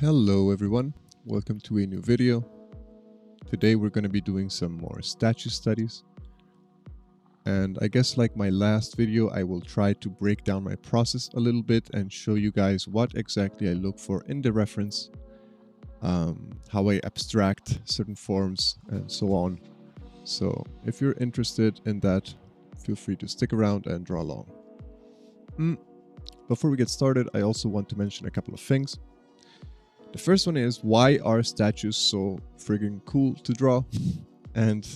Hello everyone, welcome to a new video. Today we're going to be doing some more statue studies. And I guess like my last video, I will try to break down my process a little bit and show you guys what exactly I look for in the reference, how I abstract certain forms and so on. So if you're interested in that, feel free to stick around and draw along. Before we get started, I also want to mention a couple of things. The first one is, why are statues so friggin' cool to draw? And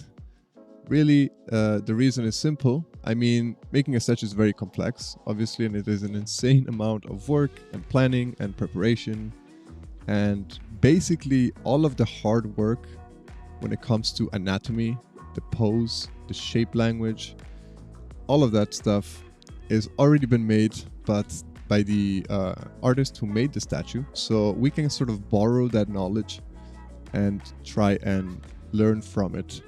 really, the reason is simple. I mean, making a statue is very complex, obviously, and it is an insane amount of work and planning and preparation. And basically, all of the hard work when it comes to anatomy, the pose, the shape language, all of that stuff is already been made, but by the artist who made the statue. So we can sort of borrow that knowledge and try and learn from it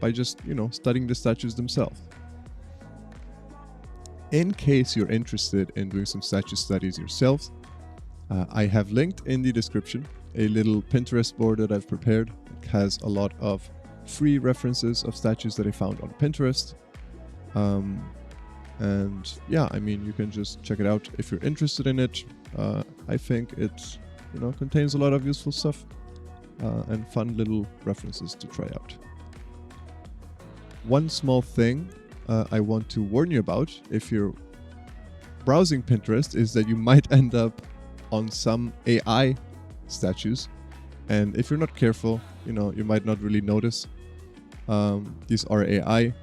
by just, studying the statues themselves. In case you're interested in doing some statue studies yourselves, I have linked in the description a little Pinterest board that I've prepared. It has a lot of free references of statues that I found on Pinterest. And yeah, I mean, you can just check it out if you're interested in it. I think it, contains a lot of useful stuff and fun little references to try out. One small thing I want to warn you about if you're browsing Pinterest is that you might end up on some AI statues. And if you're not careful, you might not really notice. These are AI.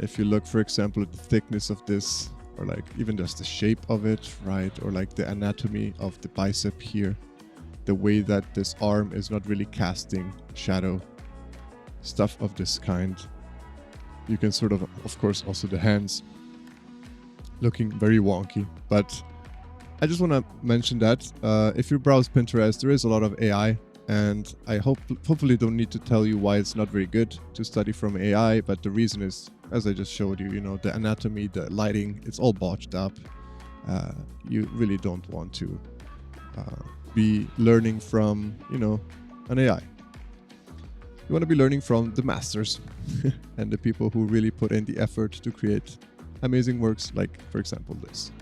If you look, for example, at the thickness of this, or like even just the shape of it, right? Or like the anatomy of the bicep here, the way that this arm is not really casting shadow, stuff of this kind. You can sort of course, also the hands looking very wonky. But I just want to mention that if you browse Pinterest, there is a lot of AI. And I hopefully don't need to tell you why it's not very good to study from AI, but the reason is, as I just showed you, the anatomy, the lighting, it's all botched up. You really don't want to be learning from, an AI. You want to be learning from the masters and the people who really put in the effort to create amazing works, like, for example, this.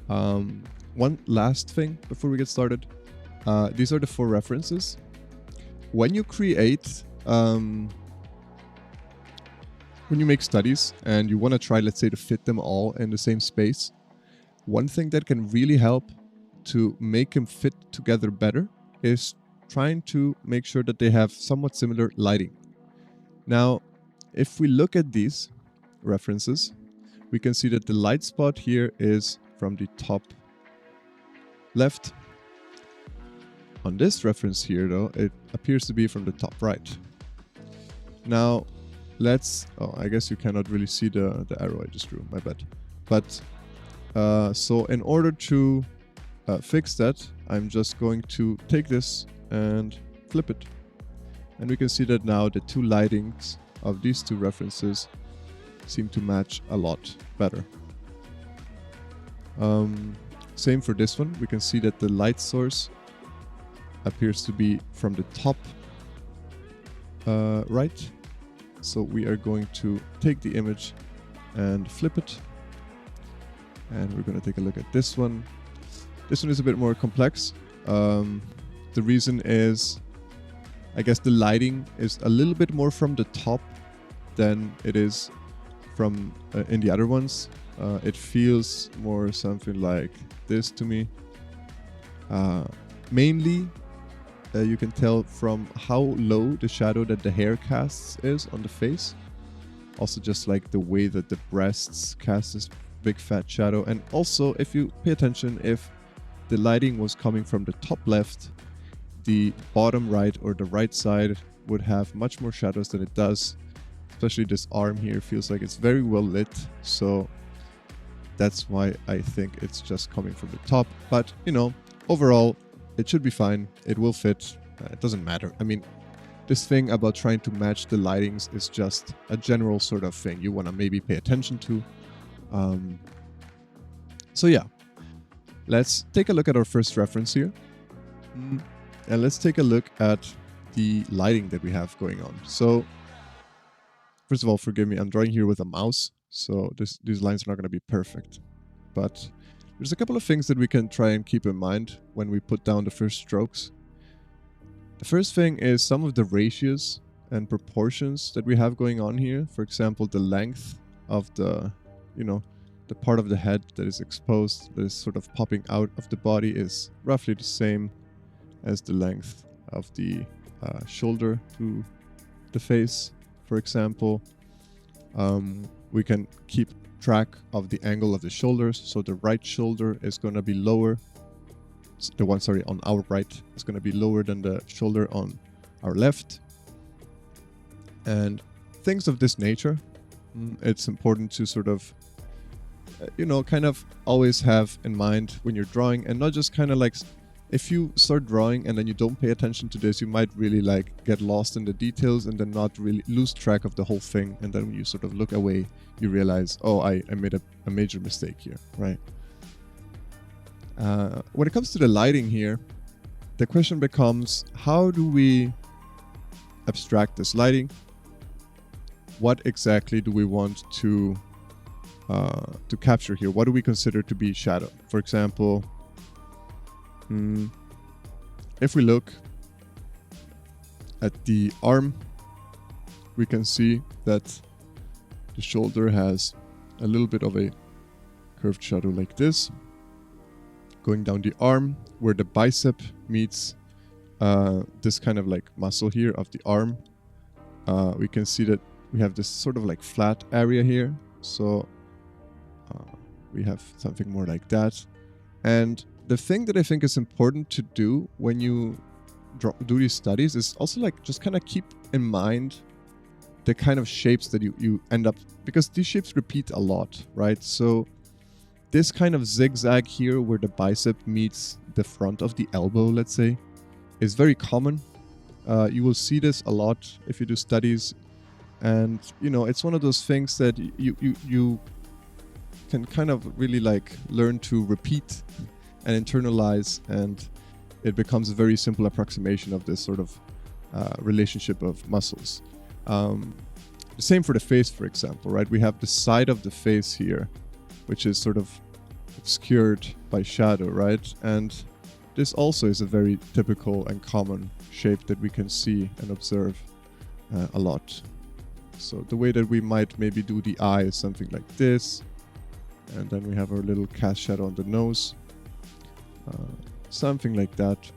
One last thing before we get started. These are the 4 references. When you create, when you make studies and you want to try, let's say, to fit them all in the same space, one thing that can really help to make them fit together better is trying to make sure that they have somewhat similar lighting. Now, if we look at these references, we can see that the light spot here is from the top left. On this reference here, though, it appears to be from the top right. Now, I guess you cannot really see the arrow I just drew, my bad. But, so in order to fix that, I'm just going to take this and flip it. And we can see that now the 2 lightings of these 2 references seem to match a lot better. Same for this one. We can see that the light source appears to be from the top right. So we are going to take the image and flip it. And we're going to take a look at this one. This one is a bit more complex. The reason is, I guess the lighting is a little bit more from the top than it is from in the other ones. It feels more something like this to me. Mainly, you can tell from how low the shadow that the hair casts is on the face. Also just like the way that the breasts cast this big fat shadow. And also, if you pay attention, if the lighting was coming from the top left, the bottom right or the right side would have much more shadows than it does. Especially this arm here feels like it's very well lit. So that's why I think it's just coming from the top. But, overall, it should be fine. It will fit. It doesn't matter. I mean, this thing about trying to match the lightings is just a general sort of thing you want to maybe pay attention to. So yeah, let's take a look at our first reference here. And let's take a look at the lighting that we have going on. So first of all, forgive me, I'm drawing here with a mouse, so these lines are not going to be perfect. But there's a couple of things that we can try and keep in mind when we put down the first strokes. The first thing is some of the ratios and proportions that we have going on here. For example, the length of the, the part of the head that is exposed, that is sort of popping out of the body, is roughly the same as the length of the shoulder to the face, for example. We can keep track of the angle of the shoulders. So the right shoulder is going to be lower. The one, sorry, on our right is going to be lower than the shoulder on our left. And things of this nature, it's important to sort of, kind of always have in mind when you're drawing, and not just kind of like, if you start drawing and then you don't pay attention to this, you might really like get lost in the details and then not really lose track of the whole thing. And then when you sort of look away, you realize, oh, I made a major mistake here, right? When it comes to the lighting here, the question becomes, how do we abstract this lighting? What exactly do we want to capture here? What do we consider to be shadow? For example, if we look at the arm, we can see that the shoulder has a little bit of a curved shadow like this, going down the arm where the bicep meets this kind of like muscle here of the arm. We can see that we have this sort of like flat area here. So we have something more like that. And the thing that I think is important to do when you do these studies is also like just kind of keep in mind the kind of shapes that you end up, because these shapes repeat a lot, right? So this kind of zigzag here where the bicep meets the front of the elbow, let's say, is very common. You will see this a lot if you do studies. And, it's one of those things that you can kind of really like learn to repeat and internalize, and it becomes a very simple approximation of this sort of relationship of muscles. The same for the face, for example, right? We have the side of the face here, which is sort of obscured by shadow, right? And this also is a very typical and common shape that we can see and observe a lot. So the way that we might maybe do the eye is something like this, and then we have our little cast shadow on the nose. Something like that.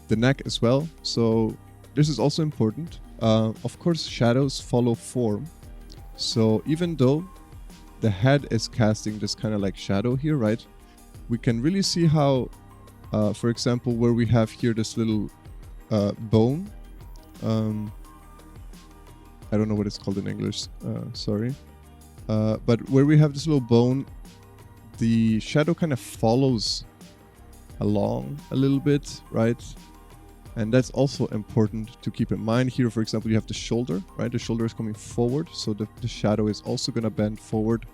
The neck as well. So this is also important. Of course, shadows follow form. So even though the head is casting this kind of like shadow here, right? We can really see how, for example, where we have here this little bone. I don't know what it's called in English. Sorry. But where we have this little bone, the shadow kind of follows along a little bit, right? And that's also important to keep in mind. Here, for example, you have the shoulder, right? The shoulder is coming forward, so the shadow is also going to bend forward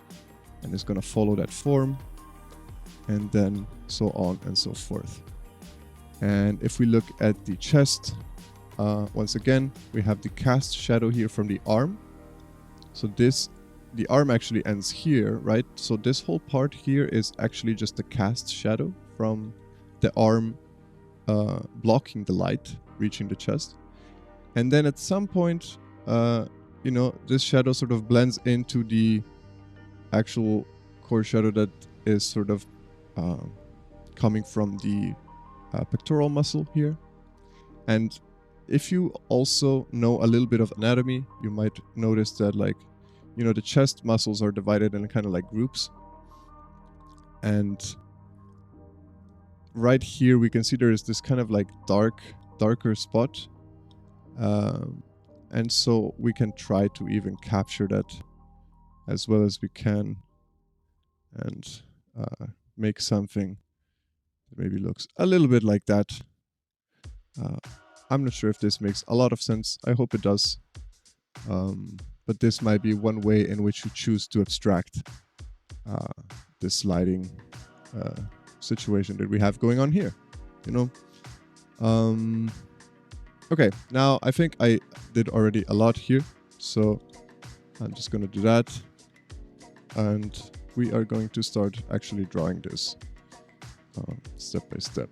and is going to follow that form, and then so on and so forth. And if we look at the chest, once again, we have the cast shadow here from the arm. So the arm actually ends here, right? So this whole part here is actually just a cast shadow from the arm blocking the light reaching the chest. And then at some point, this shadow sort of blends into the actual core shadow that is sort of coming from the pectoral muscle here. And if you also know a little bit of anatomy, you might notice that the chest muscles are divided in kind of like groups. And right here we can see there is this kind of like darker spot. And so we can try to even capture that as well as we can and make something that maybe looks a little bit like that. I'm not sure if this makes a lot of sense. I hope it does. But this might be one way in which you choose to abstract this lighting situation that we have going on here, you know. Okay, now I think I did already a lot here, so I'm just gonna do that, and we are going to start actually drawing this step by step.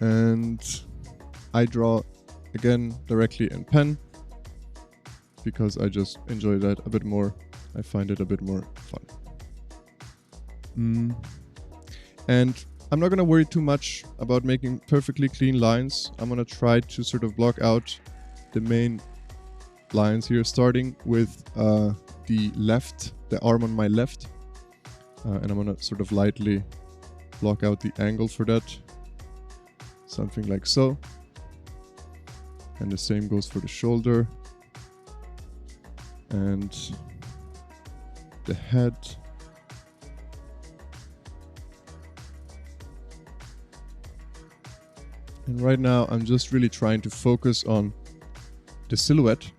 And I draw again directly in pen because I just enjoy that a bit more. I find it a bit more fun. And I'm not going to worry too much about making perfectly clean lines. I'm going to try to sort of block out the main lines here, starting with the left, the arm on my left. And I'm going to sort of lightly block out the angle for that. Something like so. And the same goes for the shoulder. And the head. And right now I'm just really trying to focus on the silhouette.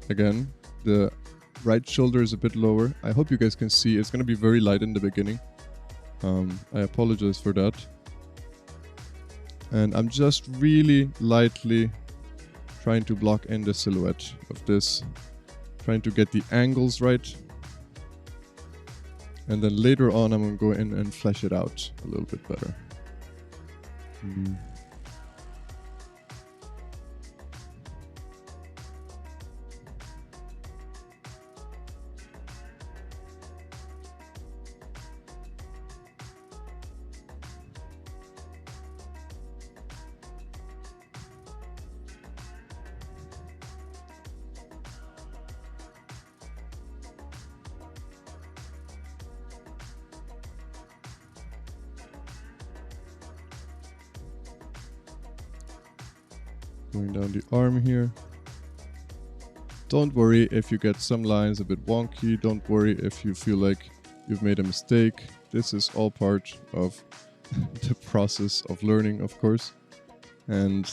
Again, the right shoulder is a bit lower. I hope you guys can see. It's going to be very light in the beginning. I apologize for that. And I'm just really lightly trying to block in the silhouette of this. Trying to get the angles right. And then later on I'm going to go in and flesh it out a little bit better. Going down the arm here. Don't worry if you get some lines a bit wonky. Don't worry if you feel like you've made a mistake. This is all part of the process of learning, of course. And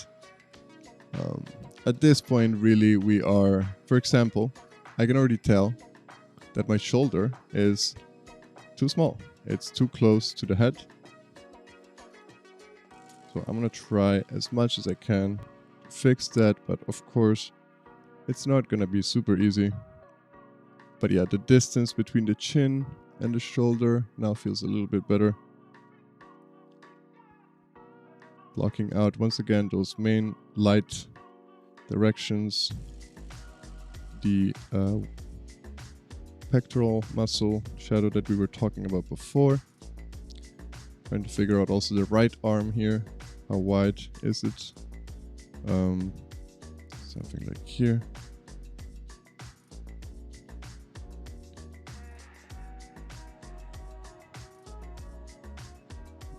at this point, really, we are, for example, I can already tell that my shoulder is too small. It's too close to the head. So I'm gonna try as much as I can fix that, but of course it's not gonna be super easy. But yeah, the distance between the chin and the shoulder now feels a little bit better. Blocking out once again those main light directions, the pectoral muscle shadow that we were talking about before. Trying to figure out also the right arm here, how wide is it? Something like here.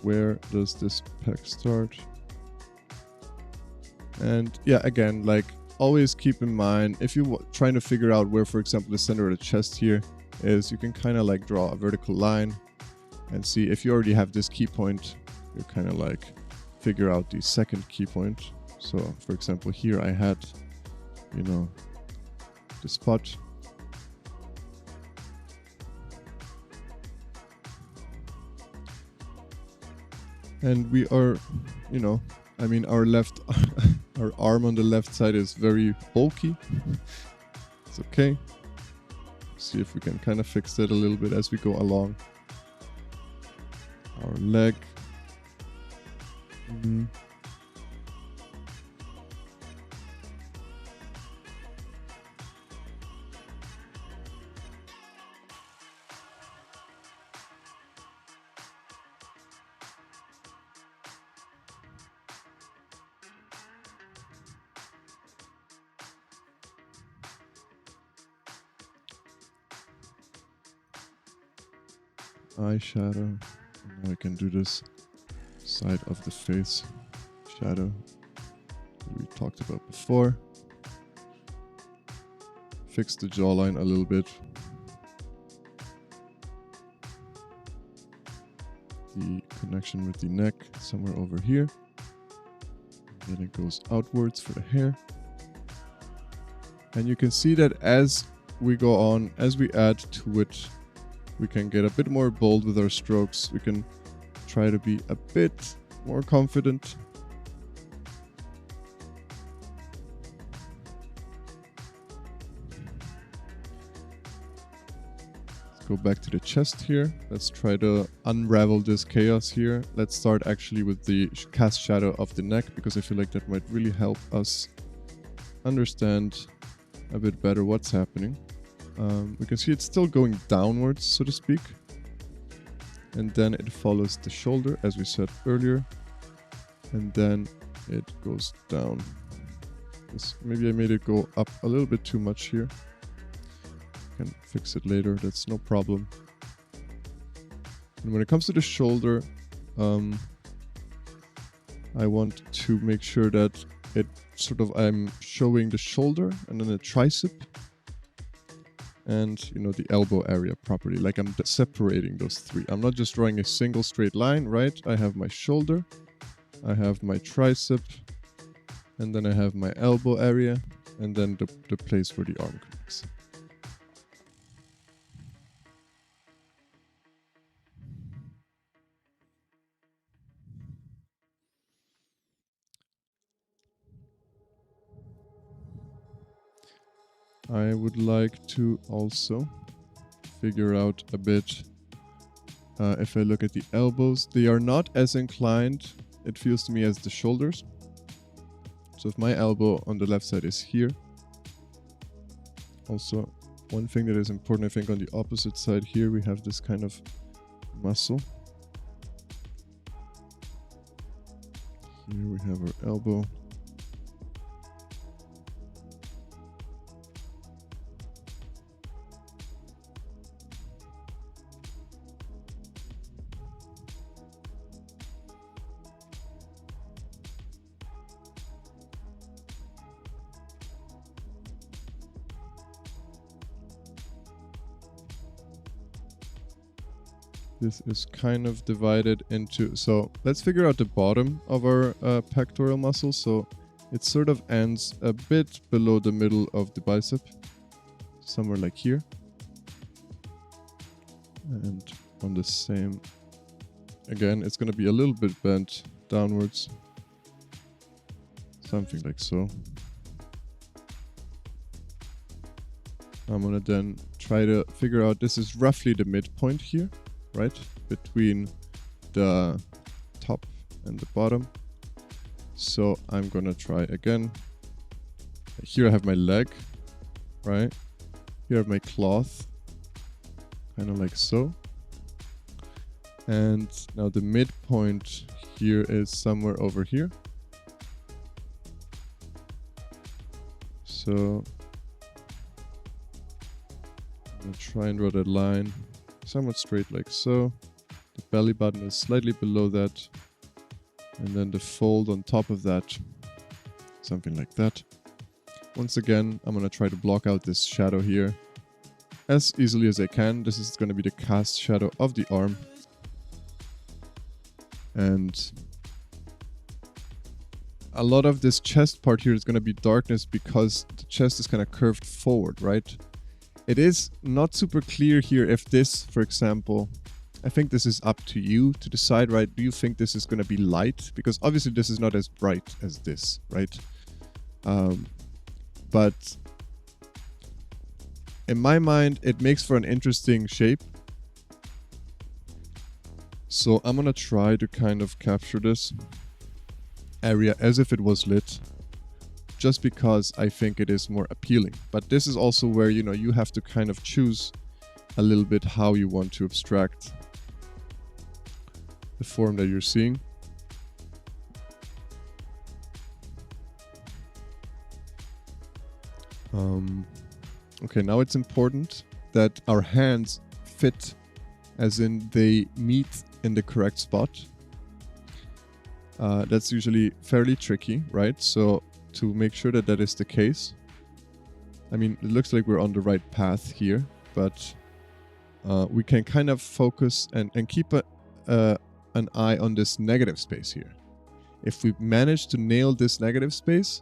Where does this pec start? And yeah, again, like always keep in mind, if you're trying to figure out where, for example, the center of the chest here is, you can kind of like draw a vertical line and see if you already have this key point, you kind of like figure out the second key point. So, for example, here I had, you know, the spot. And we are, you know, I mean, our arm on the left side is very bulky. It's okay. See if we can kind of fix that a little bit as we go along. Our leg. Eyeshadow. Now I can do this side of the face shadow that we talked about before. Fix the jawline a little bit. The connection with the neck somewhere over here. Then it goes outwards for the hair. And you can see that as we go on, as we add to it, we can get a bit more bold with our strokes. We can try to be a bit more confident. Let's go back to the chest here. Let's try to unravel this chaos here. Let's start actually with the cast shadow of the neck, because I feel like that might really help us understand a bit better what's happening. We can see it's still going downwards, so to speak. And then it follows the shoulder, as we said earlier. And then it goes down. Maybe I made it go up a little bit too much here. Can fix it later, that's no problem. And when it comes to the shoulder, I want to make sure that I'm showing the shoulder and then the tricep and, you know, the elbow area properly. Like I'm separating those three. I'm not just drawing a single straight line, right? I have my shoulder, I have my tricep, and then I have my elbow area, and then the place where the arm connects. I would like to also figure out a bit, if I look at the elbows, they are not as inclined, it feels to me, as the shoulders. So if my elbow on the left side is here, also one thing that is important, I think, on the opposite side here, we have this kind of muscle. Here we have our elbow. This is kind of divided into, so let's figure out the bottom of our pectoral muscle. So it sort of ends a bit below the middle of the bicep, somewhere like here. And on the same, again, it's going to be a little bit bent downwards, something like so. I'm going to then try to figure out, this is roughly the midpoint here, right, between the top and the bottom. So I'm gonna try again. Here I have my leg, right? Here I have my cloth, kind of like so. And now the midpoint here is somewhere over here. So I'm gonna try and draw that line somewhat straight like so. The belly button is slightly below that, and then the fold on top of that, something like that. Once again, I'm gonna try to block out this shadow here as easily as I can. This is gonna be the cast shadow of the arm. And a lot of this chest part here is gonna be darkness because the chest is kind of curved forward, right? It is not super clear here if this, for example, I think this is up to you to decide, right? Do you think this is going to be light? Because obviously this is not as bright as this, right? But in my mind, it makes for an interesting shape. So I'm going to try to kind of capture this area as if it was lit, just because I think it is more appealing. But this is also where, you know, you have to kind of choose a little bit how you want to abstract the form that you're seeing. Okay, now it's important that our hands fit, as in they meet in the correct spot. That's usually fairly tricky, right? So to make sure that that is the case, I mean, it looks like we're on the right path here, but we can kind of focus and keep an eye on this negative space here. If we manage to nail this negative space,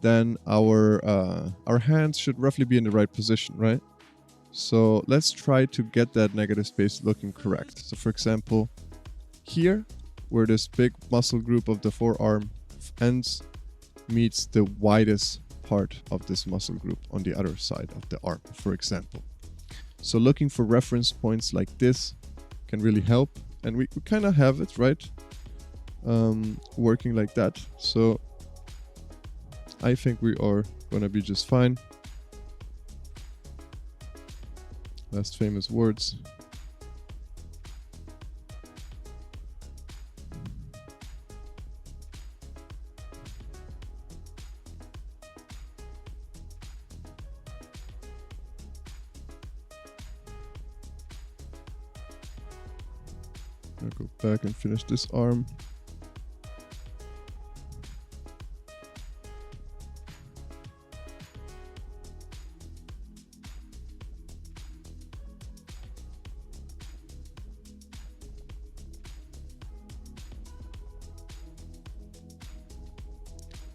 then our hands should roughly be in the right position, right? So let's try to get that negative space looking correct. So for example, here, where this big muscle group of the forearm ends, meets the widest part of this muscle group on the other side of the arm, for example. So looking for reference points like this can really help. And we kind of have it, right? Working like that. So I think we are gonna be just fine. Last famous words. I'll go back and finish this arm.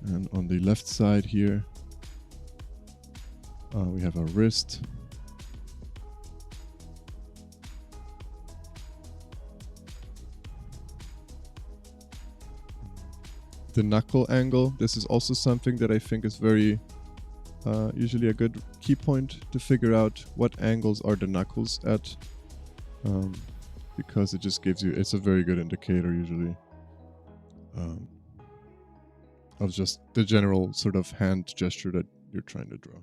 And on the left side here, we have our wrist. The knuckle angle, this is also something that I think is very usually a good key point to figure out what angles are the knuckles at, because it just gives you, it's a very good indicator usually of just the general sort of hand gesture that you're trying to draw.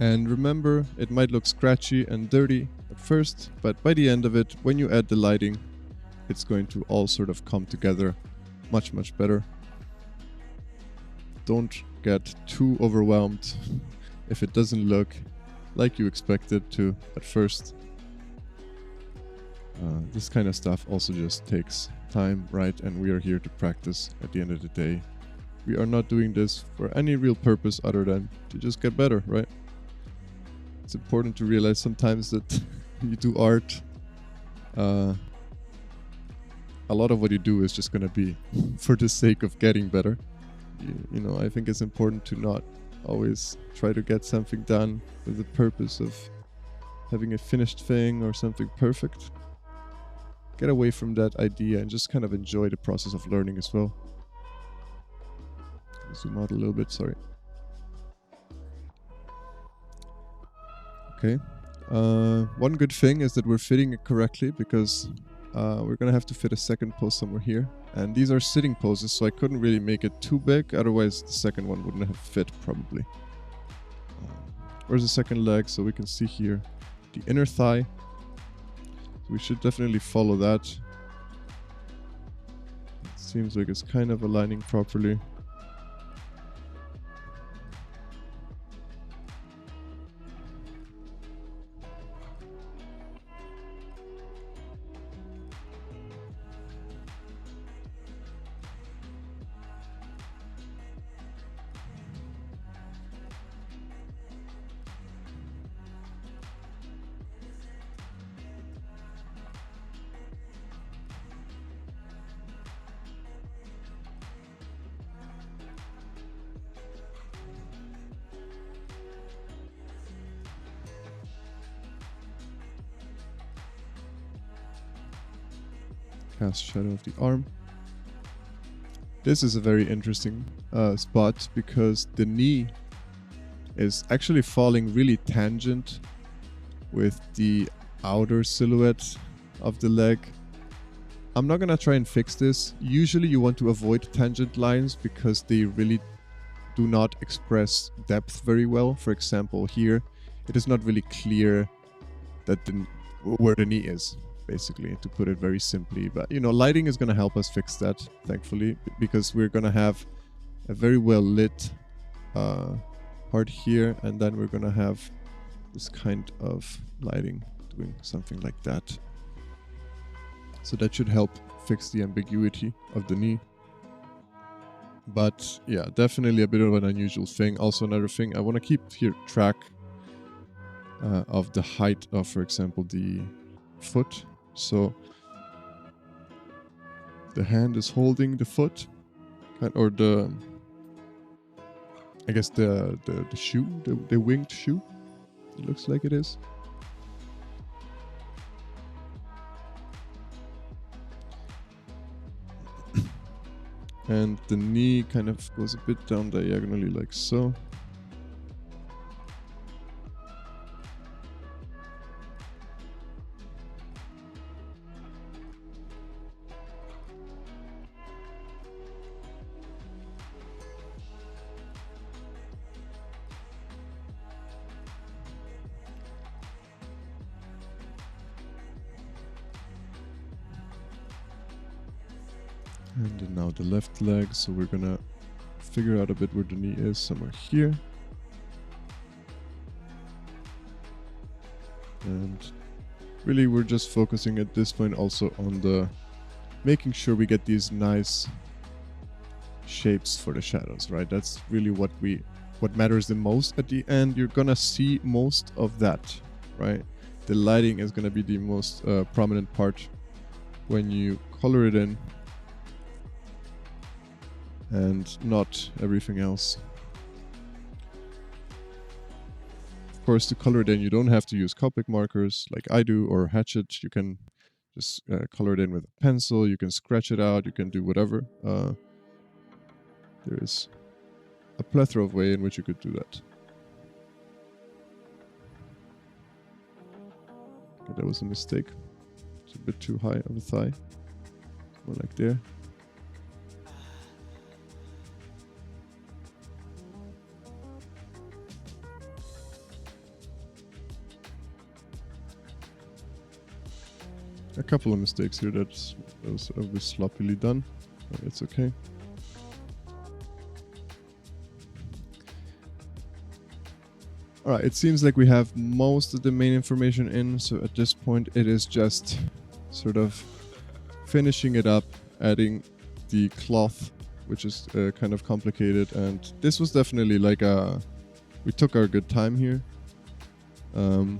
And remember, it might look scratchy and dirty at first, but by the end of it, when you add the lighting, it's going to all sort of come together much, much better. Don't get too overwhelmed if it doesn't look like you expect it to at first. This kind of stuff also just takes time, right? And we are here to practice at the end of the day. We are not doing this for any real purpose other than to just get better, right? It's important to realize sometimes that when you do art, a lot of what you do is just going to be for the sake of getting better. You know, I think it's important to not always try to get something done with the purpose of having a finished thing or something perfect. Get away from that idea and just kind of enjoy the process of learning as well. Zoom out a little bit, sorry. Okay. One good thing is that we're fitting it correctly, because we're gonna have to fit a second pose somewhere here. And these are sitting poses, so I couldn't really make it too big, otherwise the second one wouldn't have fit probably. Where's the second leg? So we can see here the inner thigh. So we should definitely follow that. It seems like it's kind of aligning properly. Cast shadow of the arm. This is a very interesting spot, because the knee is actually falling really tangent with the outer silhouette of the leg. I'm not gonna try and fix this. Usually you want to avoid tangent lines because they really do not express depth very well. For example, here it is not really clear that where the knee is, basically, to put it very simply. But you know, lighting is going to help us fix that, thankfully, because we're going to have a very well lit part here, and then we're going to have this kind of lighting doing something like that. So that should help fix the ambiguity of the knee. But yeah, definitely a bit of an unusual thing. Also, another thing, I want to keep here track of the height of, for example, the foot. So the hand is holding the foot, or the, I guess the shoe, the winged shoe. It looks like it is. And the knee kind of goes a bit down diagonally like so. And then now the left leg, so we're gonna figure out a bit where the knee is, somewhere here. And really we're just focusing at this point also on the making sure we get these nice shapes for the shadows, right? That's really what matters the most at the end. You're gonna see most of that, right? The lighting is gonna be the most prominent part when you color it in, and not everything else. Of course, to color it in, you don't have to use Copic markers like I do, or hatchet. You can just color it in with a pencil. You can scratch it out. You can do whatever. There is a plethora of ways in which you could do that. Okay, that was a mistake. It's a bit too high on the thigh. More like there. A couple of mistakes here that was a bit sloppily done, but it's okay. Alright, it seems like we have most of the main information in, so at this point it is just sort of finishing it up, adding the cloth, which is kind of complicated, and this was definitely like we took our good time here. And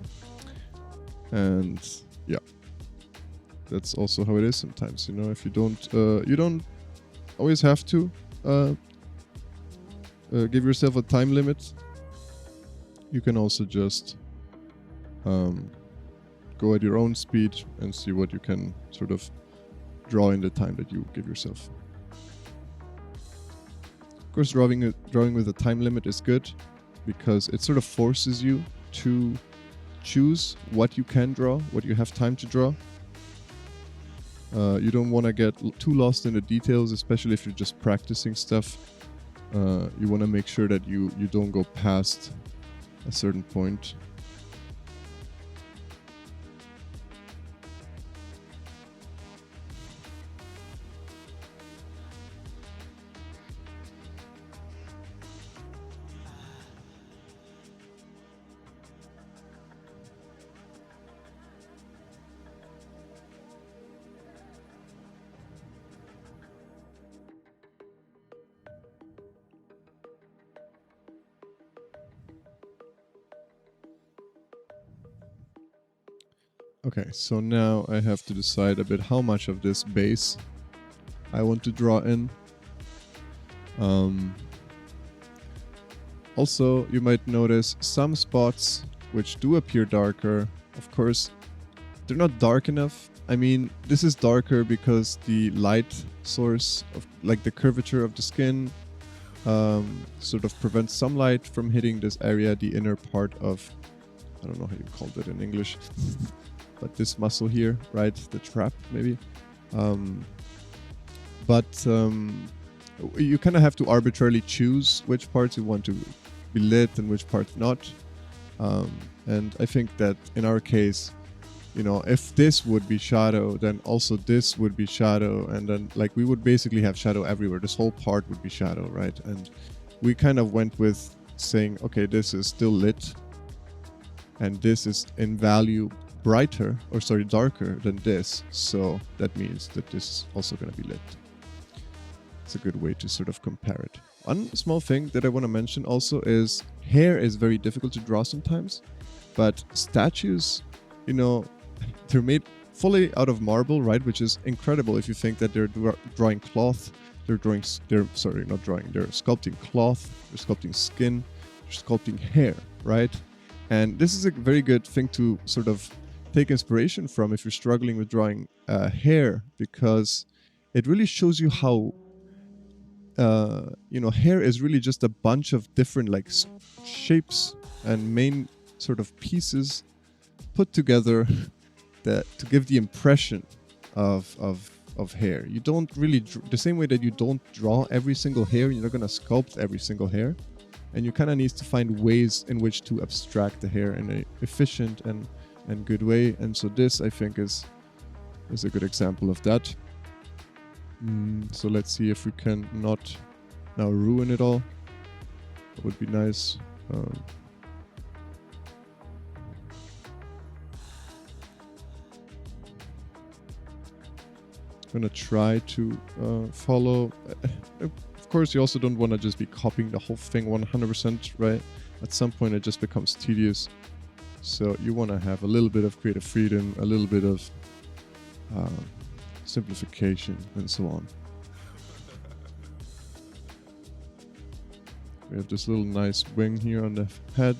yeah. That's also how it is sometimes, you know. If you don't always have to give yourself a time limit. You can also just go at your own speed and see what you can sort of draw in the time that you give yourself. Of course, drawing with a time limit is good because it sort of forces you to choose what you can draw, what you have time to draw. You don't want to get too lost in the details, especially if you're just practicing stuff. You want to make sure that you don't go past a certain point. Okay, so now I have to decide a bit how much of this base I want to draw in. Also, you might notice some spots which do appear darker. Of course, they're not dark enough. I mean, this is darker because the light source, of like the curvature of the skin, sort of prevents some light from hitting this area, the inner part of, I don't know how you called it in English, but this muscle here, right? The trap, maybe. But you kind of have to arbitrarily choose which parts you want to be lit and which parts not. And I think that in our case, you know, if this would be shadow, then also this would be shadow, and then like we would basically have shadow everywhere. This whole part would be shadow, right? And we kind of went with saying, okay, this is still lit, and this is in value darker than this, so that means that this is also going to be lit. It's a good way to sort of compare it. One small thing that I want to mention also is hair is very difficult to draw sometimes, but statues, you know, they're made fully out of marble, right? Which is incredible if you think that they're drawing cloth. They're sculpting cloth, they're sculpting skin, they're sculpting hair, right? And this is a very good thing to sort of take inspiration from if you're struggling with drawing hair, because it really shows you how hair is really just a bunch of different like shapes and main sort of pieces put together that to give the impression of hair. You don't really the same way that you don't draw every single hair, you're not going to sculpt every single hair, and you kind of need to find ways in which to abstract the hair in a efficient and good way. And so this, I think, is a good example of that. So let's see if we can not now ruin it all. That would be nice. I'm gonna try to follow. Of course, you also don't want to just be copying the whole thing 100%, right? At some point, it just becomes tedious. So you want to have a little bit of creative freedom, a little bit of simplification, and so on. We have this little nice wing here on the head.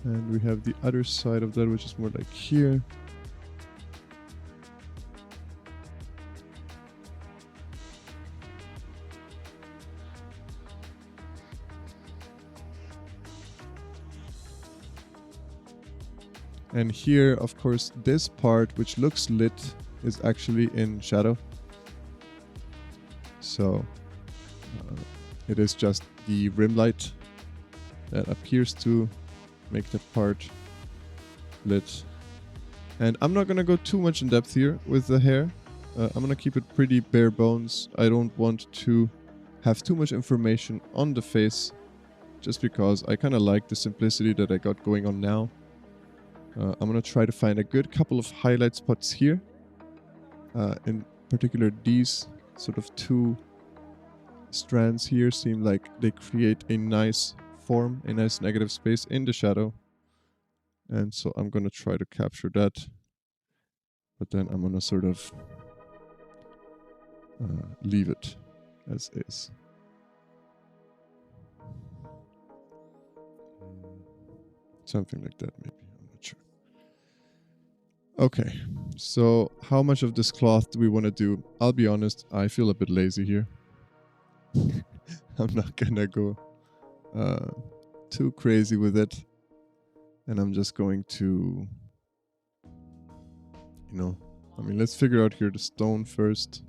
And we have the other side of that, which is more like here. And here, of course, this part, which looks lit, is actually in shadow. So it is just the rim light that appears to make the part lit. And I'm not going to go too much in depth here with the hair. I'm going to keep it pretty bare bones. I don't want to have too much information on the face, just because I kind of like the simplicity that I got going on now. I'm going to try to find a good couple of highlight spots here. In particular, these sort of two strands here seem like they create a nice form, a nice negative space in the shadow. And so I'm going to try to capture that. But then I'm going to sort of leave it as is. Something like that, maybe. I'm not sure. Okay, so how much of this cloth do we want to do? I'll be honest, I feel a bit lazy here. I'm not gonna go too crazy with it. And I'm just going to, let's figure out here the stone first.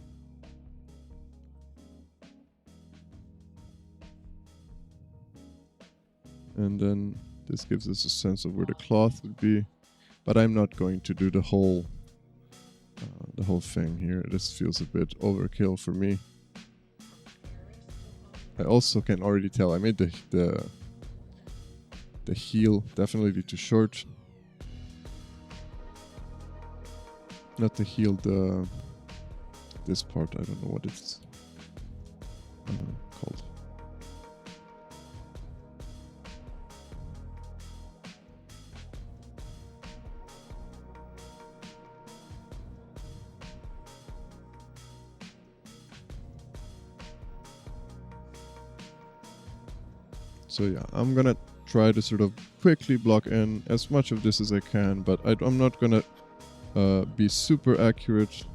And then this gives us a sense of where the cloth would be. But I'm not going to do the whole thing here. This feels a bit overkill for me. I also can already tell I made the heel definitely too short. Not the heel, this part. I don't know what it's called. So yeah, I'm gonna try to sort of quickly block in as much of this as I can, but I'm not gonna be super accurate.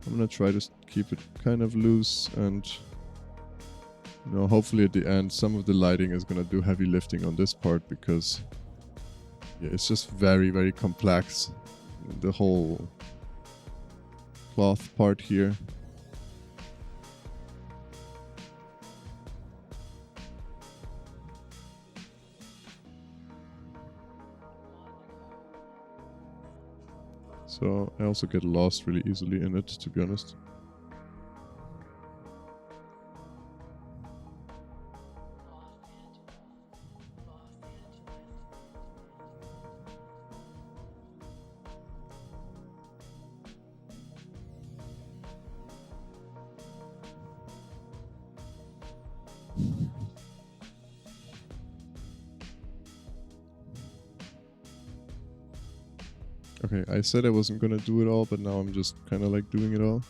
I'm gonna try to keep it kind of loose, and hopefully at the end some of the lighting is gonna do heavy lifting on this part, because yeah, it's just very, very complex, the whole cloth part here. So I also get lost really easily in it, to be honest. Okay, I said I wasn't gonna do it all, but now I'm just kind of like doing it all.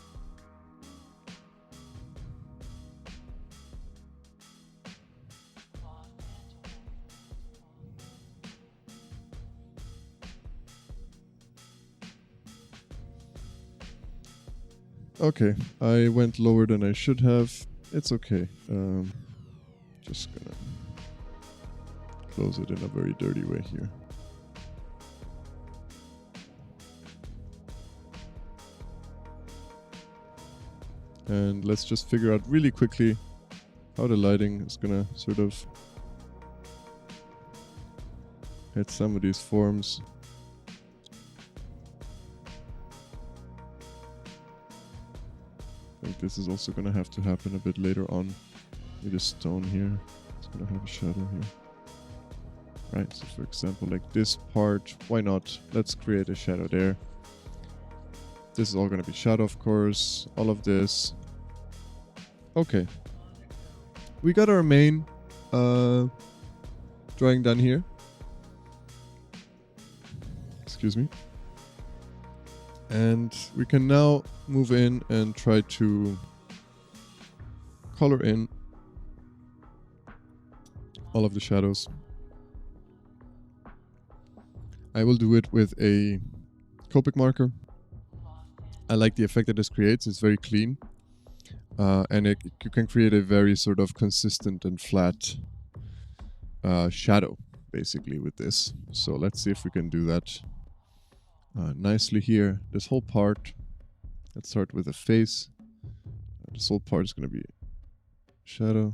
Okay, I went lower than I should have. It's okay. Just gonna close it in a very dirty way here. And let's just figure out really quickly how the lighting is gonna sort of hit some of these forms. I think this is also gonna have to happen a bit later on. With this stone here, it's gonna have a shadow here. Right, so for example, like this part, why not? Let's create a shadow there. This is all gonna be shadow, of course. All of this. Okay. We got our main drawing done here. Excuse me. And we can now move in and try to color in all of the shadows. I will do it with a Copic marker. I like the effect that this creates. It's very clean. And you can create a very sort of consistent and flat shadow, basically, with this. So let's see if we can do that nicely here. This whole part, let's start with a face. This whole part is going to be shadow.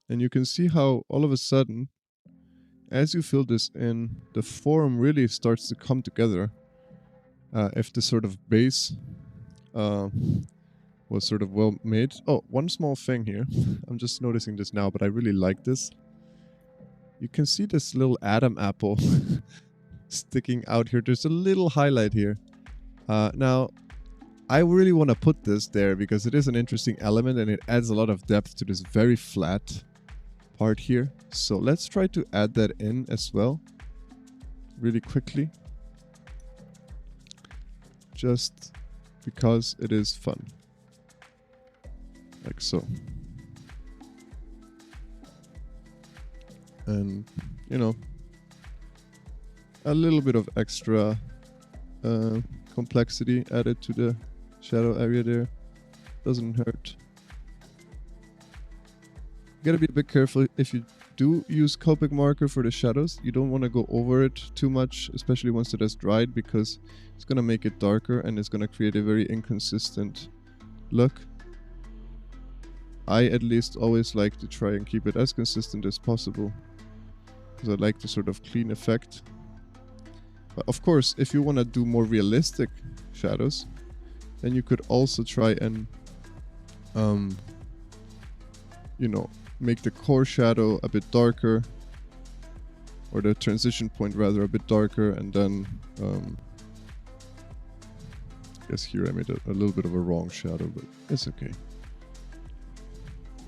And you can see how all of a sudden, as you fill this in, the form really starts to come together. If the sort of base was sort of well made. Oh, one small thing here. I'm just noticing this now, but I really like this. You can see this little Adam apple sticking out here. There's a little highlight here. Now, I really want to put this there because it is an interesting element and it adds a lot of depth to this very flat part here. So let's try to add that in as well really quickly. Just because it is fun. Like so. And, you know, a little bit of extra complexity added to the shadow area there. Doesn't hurt. You gotta be a bit careful if you do use Copic marker for the shadows. You don't want to go over it too much, especially once it has dried, because it's gonna make it darker and it's gonna create a very inconsistent look. I at least always like to try and keep it as consistent as possible, because I like the sort of clean effect. But of course, if you want to do more realistic shadows, then you could also try and, you know, make the core shadow a bit darker, or the transition point rather a bit darker, and then, I guess here I made a little bit of a wrong shadow, but it's okay.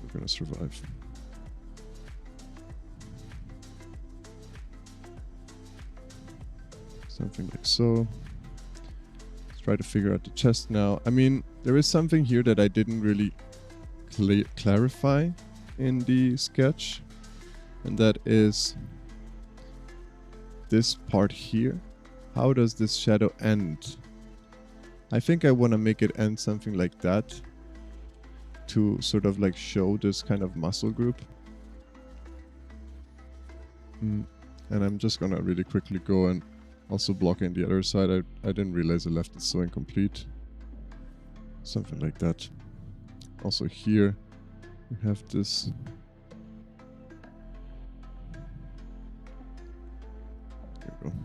We're gonna survive. Something like so. Let's try to figure out the chest now. I mean, there is something here that I didn't really clarify in the sketch, and that is this part here. How does this shadow end? I think I want to make it end something like that to sort of like show this kind of muscle group. And I'm just gonna really quickly go and also block in the other side. I didn't realize I left it so incomplete. Something like that. Also here we have this. There we go.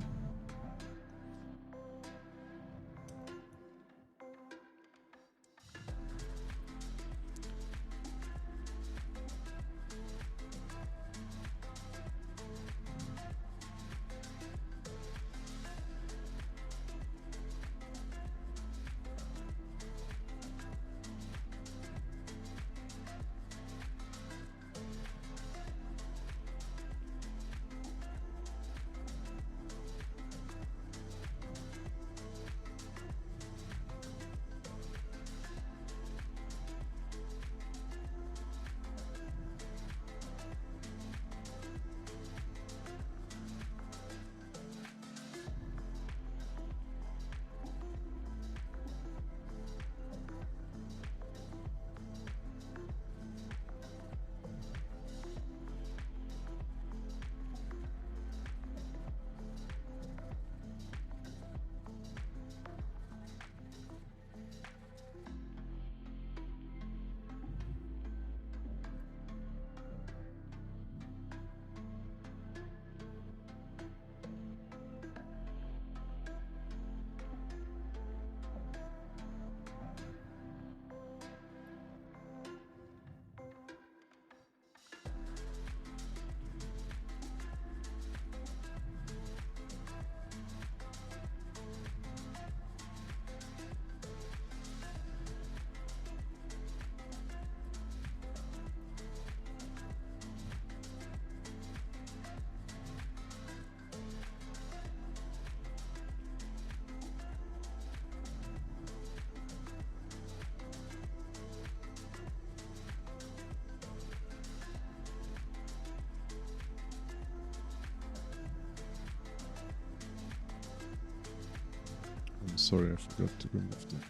sorry, I forgot to remove that.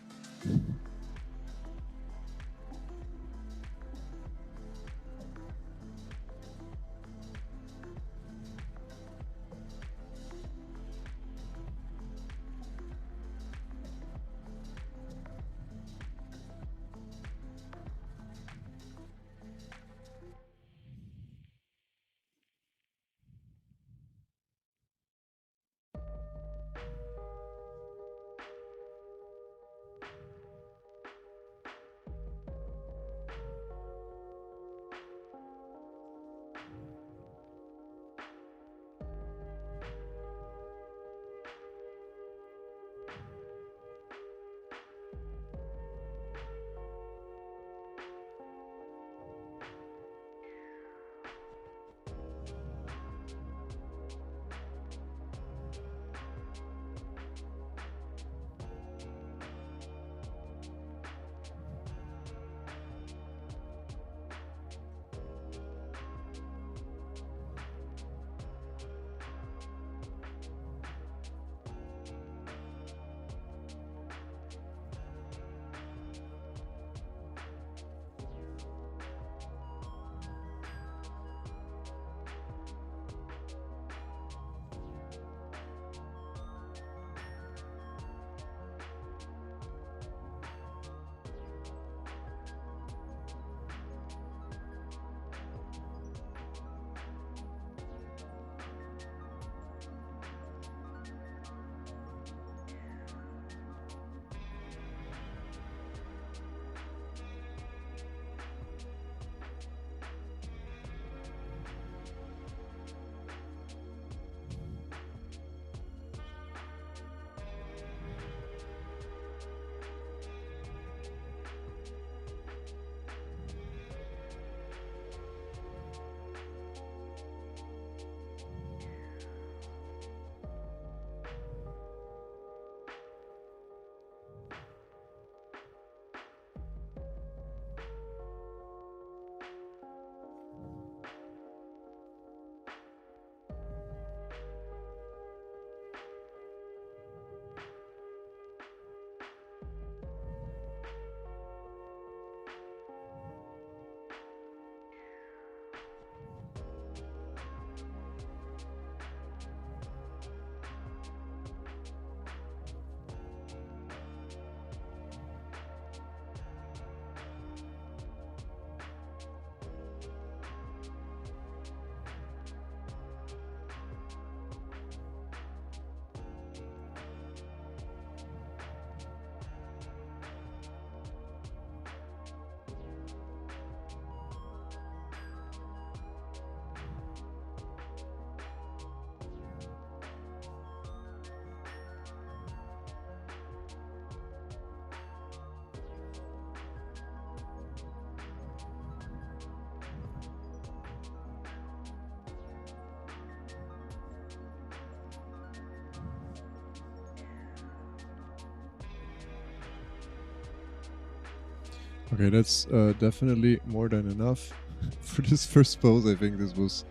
Okay, that's definitely more than enough for this first pose. I think this was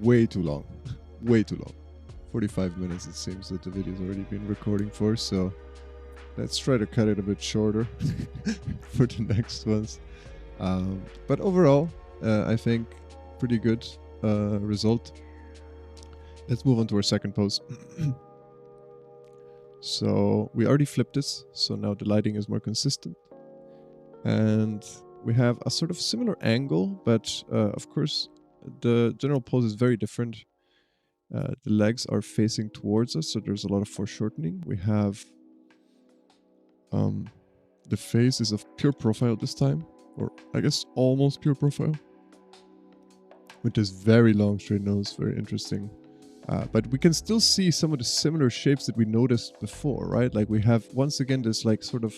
way too long. Way too long. 45 minutes it seems that the video's already been recording for, so let's try to cut it a bit shorter for the next ones. But overall, I think pretty good result. Let's move on to our second pose. So we already flipped this, so now the lighting is more consistent. And we have a sort of similar angle, but of course the general pose is very different. The legs are facing towards us, so there's a lot of foreshortening. We have the face is of pure profile this time, or I guess almost pure profile, with this very long straight nose, very interesting. But we can still see some of the similar shapes that we noticed before, right? Like we have once again this like sort of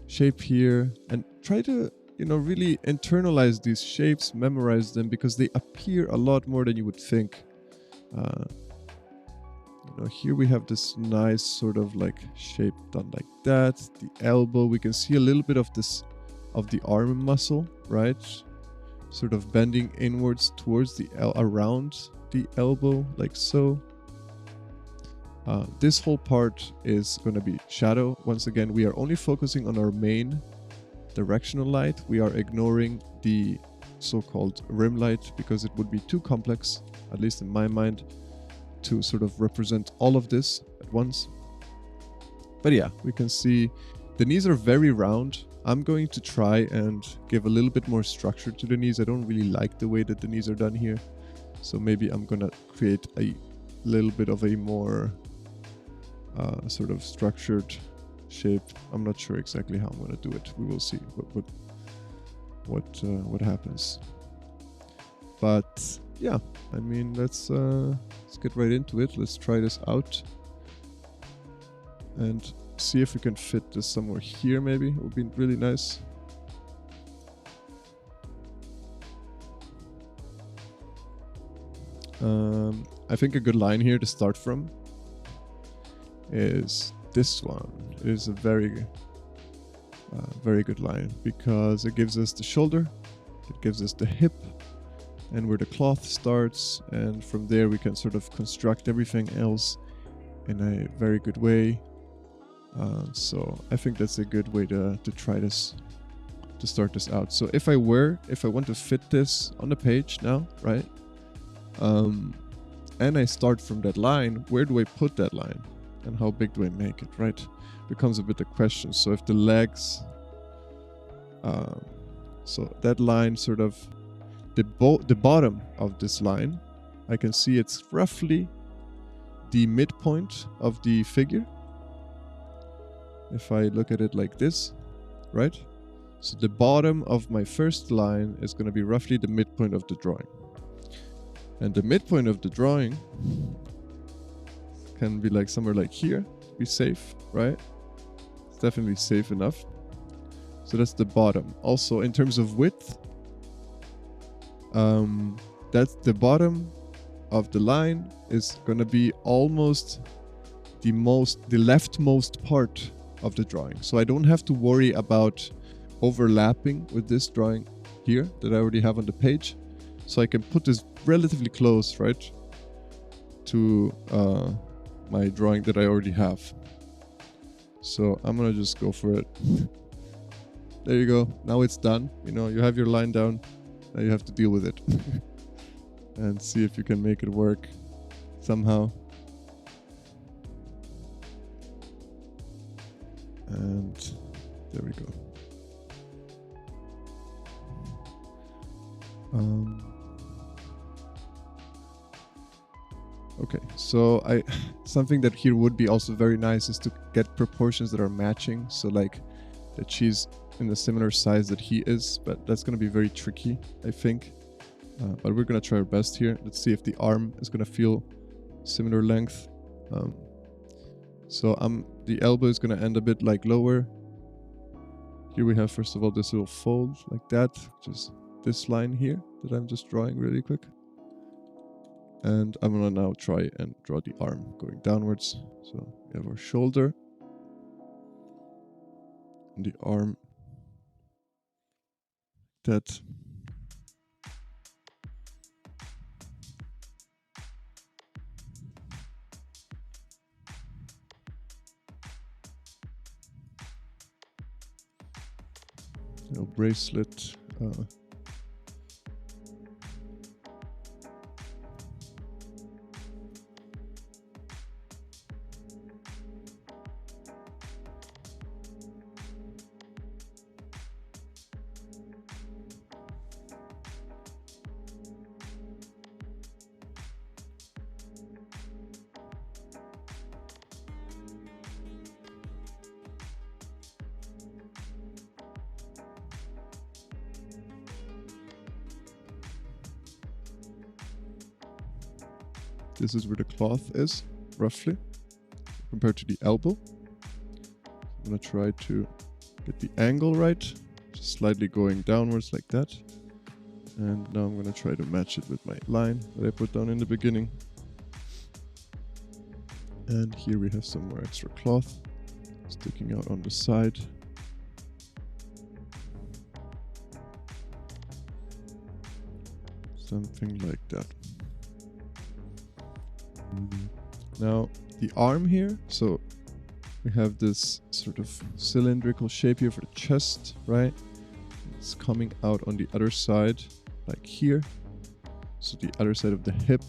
shape here, and try to really internalize these shapes, memorize them, because they appear a lot more than you would think. Here we have this nice sort of like shape done like that. The elbow, we can see a little bit of this of the arm muscle, right? Sort of bending inwards towards the around the elbow, like so. This whole part is going to be shadow. Once again, we are only focusing on our main directional light. We are ignoring the so-called rim light because it would be too complex, at least in my mind, to sort of represent all of this at once. But yeah, we can see the knees are very round. I'm going to try and give a little bit more structure to the knees. I don't really like the way that the knees are done here. So maybe I'm gonna create a little bit of a more sort of structured shape. I'm not sure exactly how I'm gonna do it. We will see what happens. But yeah, I mean, let's get right into it. Let's try this out and see if we can fit this somewhere here. Maybe it would be really nice. I think a good line here to start from is this one. It is a very good line because it gives us the shoulder, it gives us the hip, and where the cloth starts, and from there we can sort of construct everything else in a very good way. So I think that's a good way to try this, to start this out. So if I want to fit this on the page now, right? And I start from that line, where do I put that line? And how big do I make it, right? Becomes a bit the question. So if the legs, so that line sort of, the bottom of this line, I can see it's roughly the midpoint of the figure. If I look at it like this, right? So the bottom of my first line is going to be roughly the midpoint of the drawing. And the midpoint of the drawing can be like somewhere like here, be safe, right? It's definitely safe enough. So that's the bottom. Also, in terms of width, that's the bottom of the line is going to be almost the leftmost part of the drawing. So I don't have to worry about overlapping with this drawing here that I already have on the page. So I can put this relatively close, right, to my drawing that I already have. So I'm gonna just go for it. There you go. Now it's done. You know, you have your line down. Now you have to deal with it and see if you can make it work somehow. And there we go. Okay, so something that here would be also very nice is to get proportions that are matching. So like that she's in a similar size that he is, but that's going to be very tricky, I think. But we're going to try our best here. Let's see if the arm is going to feel similar length. So the elbow is going to end a bit like lower. Here we have, first of all, this little fold like that, just this line here that I'm just drawing really quick. And I'm gonna now try and draw the arm going downwards. So we have our shoulder and the arm, that. Bracelet. This is where the cloth is, roughly, compared to the elbow. I'm gonna try to get the angle right, just slightly going downwards like that. And now I'm gonna try to match it with my line that I put down in the beginning. And here we have some more extra cloth sticking out on the side. Something like that. Now the arm here, so we have this sort of cylindrical shape here for the chest, right? It's coming out on the other side, like here. So the other side of the hip.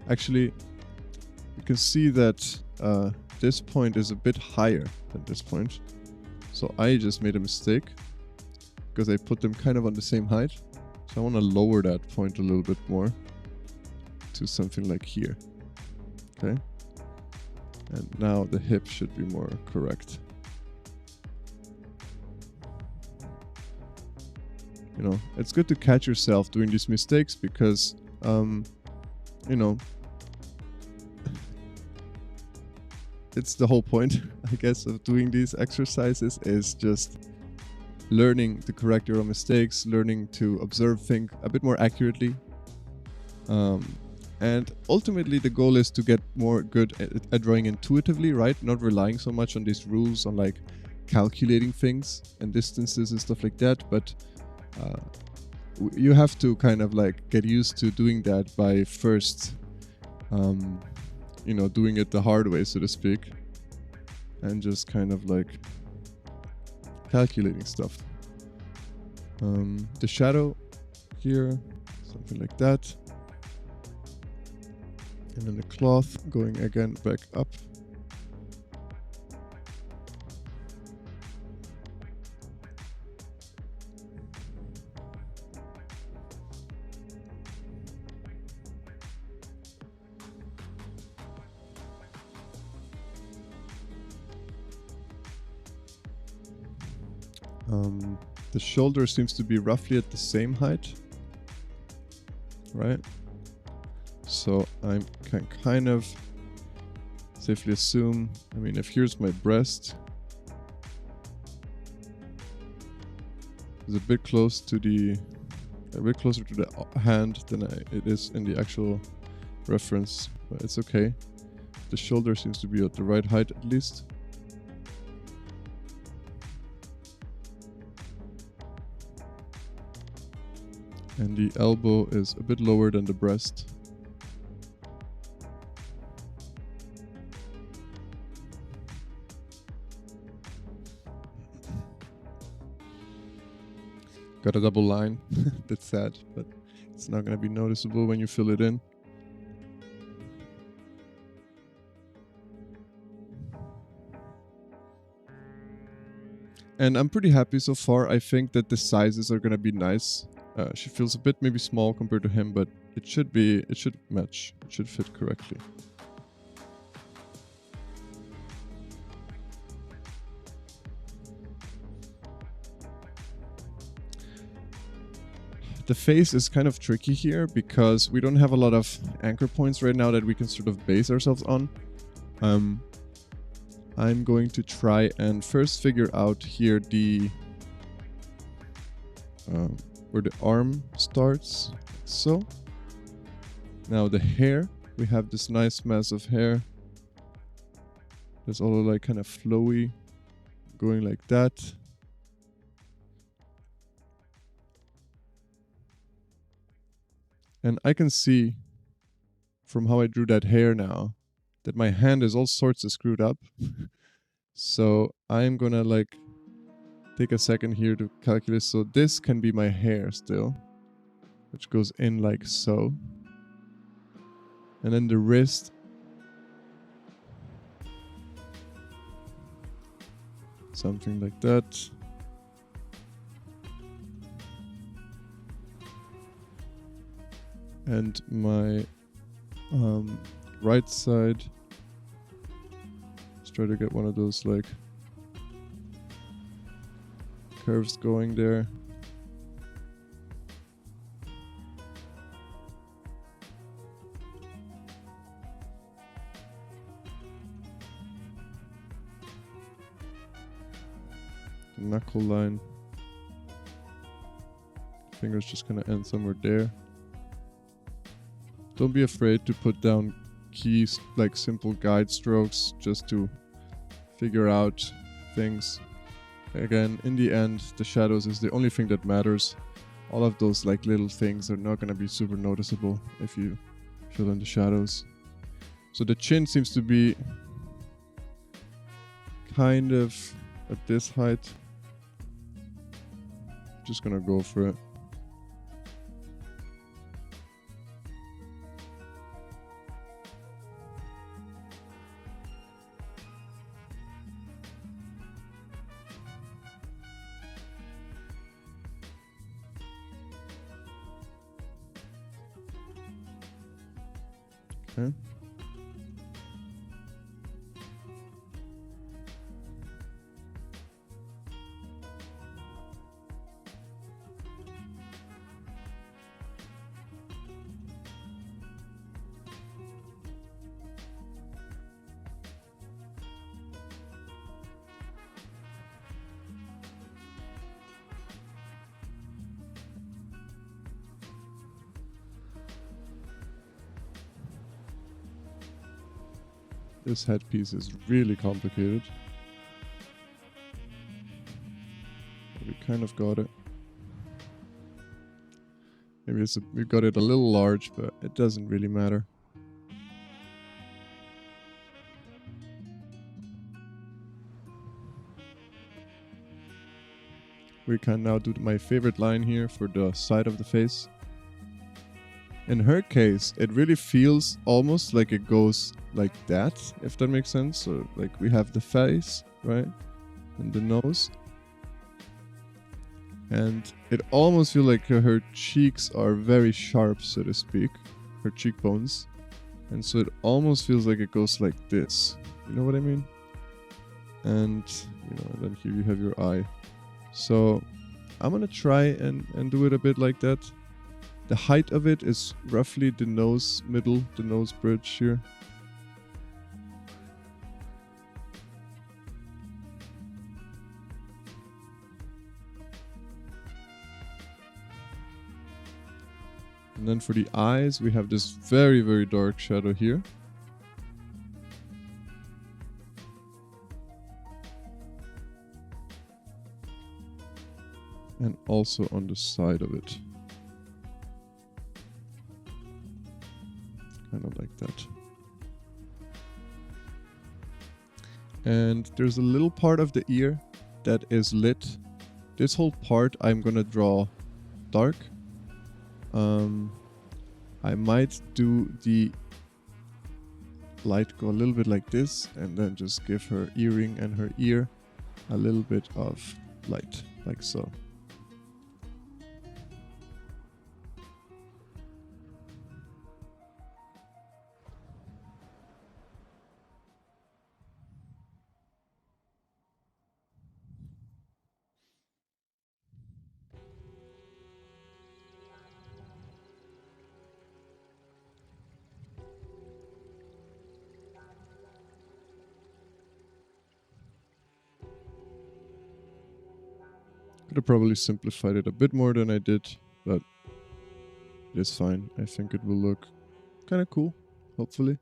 Actually, you can see that this point is a bit higher than this point. So I just made a mistake because I put them kind of on the same height. So I want to lower that point a little bit more to something like here. Okay. And now the hip should be more correct. You know, it's good to catch yourself doing these mistakes because, you know, it's the whole point, I guess, of doing these exercises is just learning to correct your own mistakes, learning to observe things a bit more accurately. And ultimately, the goal is to get more good at drawing intuitively, right? Not relying so much on these rules, on like calculating things and distances and stuff like that. But you have to kind of like get used to doing that by first, you know, doing it the hard way, so to speak, and just kind of like calculating stuff. The shadow here, something like that. And then the cloth going again back up. The shoulder seems to be roughly at the same height, right? So I can kind of safely assume, I mean, if here's my breast, it's a bit closer to the hand than it is in the actual reference, but it's okay. The shoulder seems to be at the right height at least. And the elbow is a bit lower than the breast. Got a double line. That's sad, but it's not going to be noticeable when you fill it in. And I'm pretty happy so far. I think that the sizes are going to be nice. She feels a bit maybe small compared to him, but it should match. It should fit correctly. The face is kind of tricky here because we don't have a lot of anchor points right now that we can sort of base ourselves on. I'm going to try and first figure out here the where the arm starts, like so. Now the hair, we have this nice mass of hair. There's all like kind of flowy, going like that. And I can see from how I drew that hair now that my hand is all sorts of screwed up. So I'm gonna like take a second here to calculate. So this can be my hair still, which goes in like so. And then the wrist. Something like that. And my right side, let's try to get one of those like curves going there. The knuckle line. Fingers just gonna end somewhere there. Don't be afraid to put down keys, like simple guide strokes, just to figure out things. Again, in the end, the shadows is the only thing that matters. All of those like little things are not going to be super noticeable if you fill in the shadows. So the chin seems to be kind of at this height. Just gonna go for it. Okay. This headpiece is really complicated. We kind of got it. Maybe we got it a little large, but it doesn't really matter. We can now do my favorite line here for the side of the face. In her case, it really feels almost like it goes like that, if that makes sense. So like we have the face, right? And the nose. And it almost feels like her cheeks are very sharp, so to speak. Her cheekbones. And so it almost feels like it goes like this. You know what I mean? And, you know, then here you have your eye. So I'm gonna try and do it a bit like that. The height of it is roughly the nose middle, the nose bridge here. And then for the eyes, we have this very, very dark shadow here. And also on the side of it. Kind of like that. And there's a little part of the ear that is lit. This whole part I'm gonna draw dark. I might do the light go a little bit like this and then just give her earring and her ear a little bit of light, like so. Could have probably simplified it a bit more than I did, but it is fine. I think it will look kind of cool, hopefully.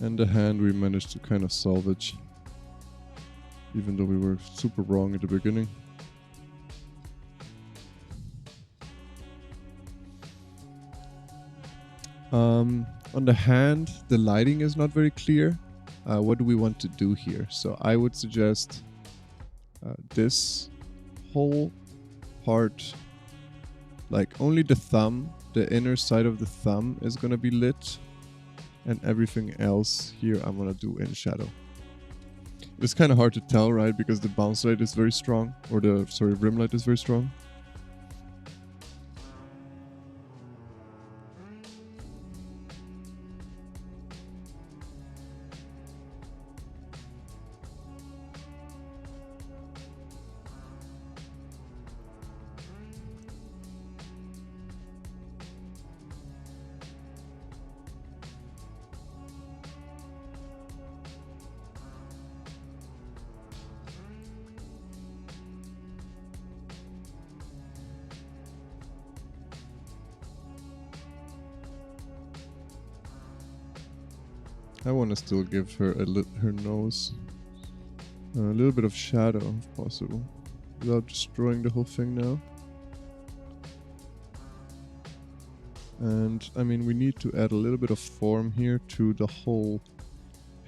And the hand we managed to kind of salvage, even though we were super wrong at the beginning. On the hand, the lighting is not very clear. What do we want to do here? So I would suggest this whole part, like only the thumb, the inner side of the thumb is gonna be lit, and everything else here I'm gonna do in shadow. It's kind of hard to tell, right? Because the bounce light is very strong, or the rim light is very strong. I want to still give her her nose a little bit of shadow if possible, without destroying the whole thing now. And I mean, we need to add a little bit of form here to the whole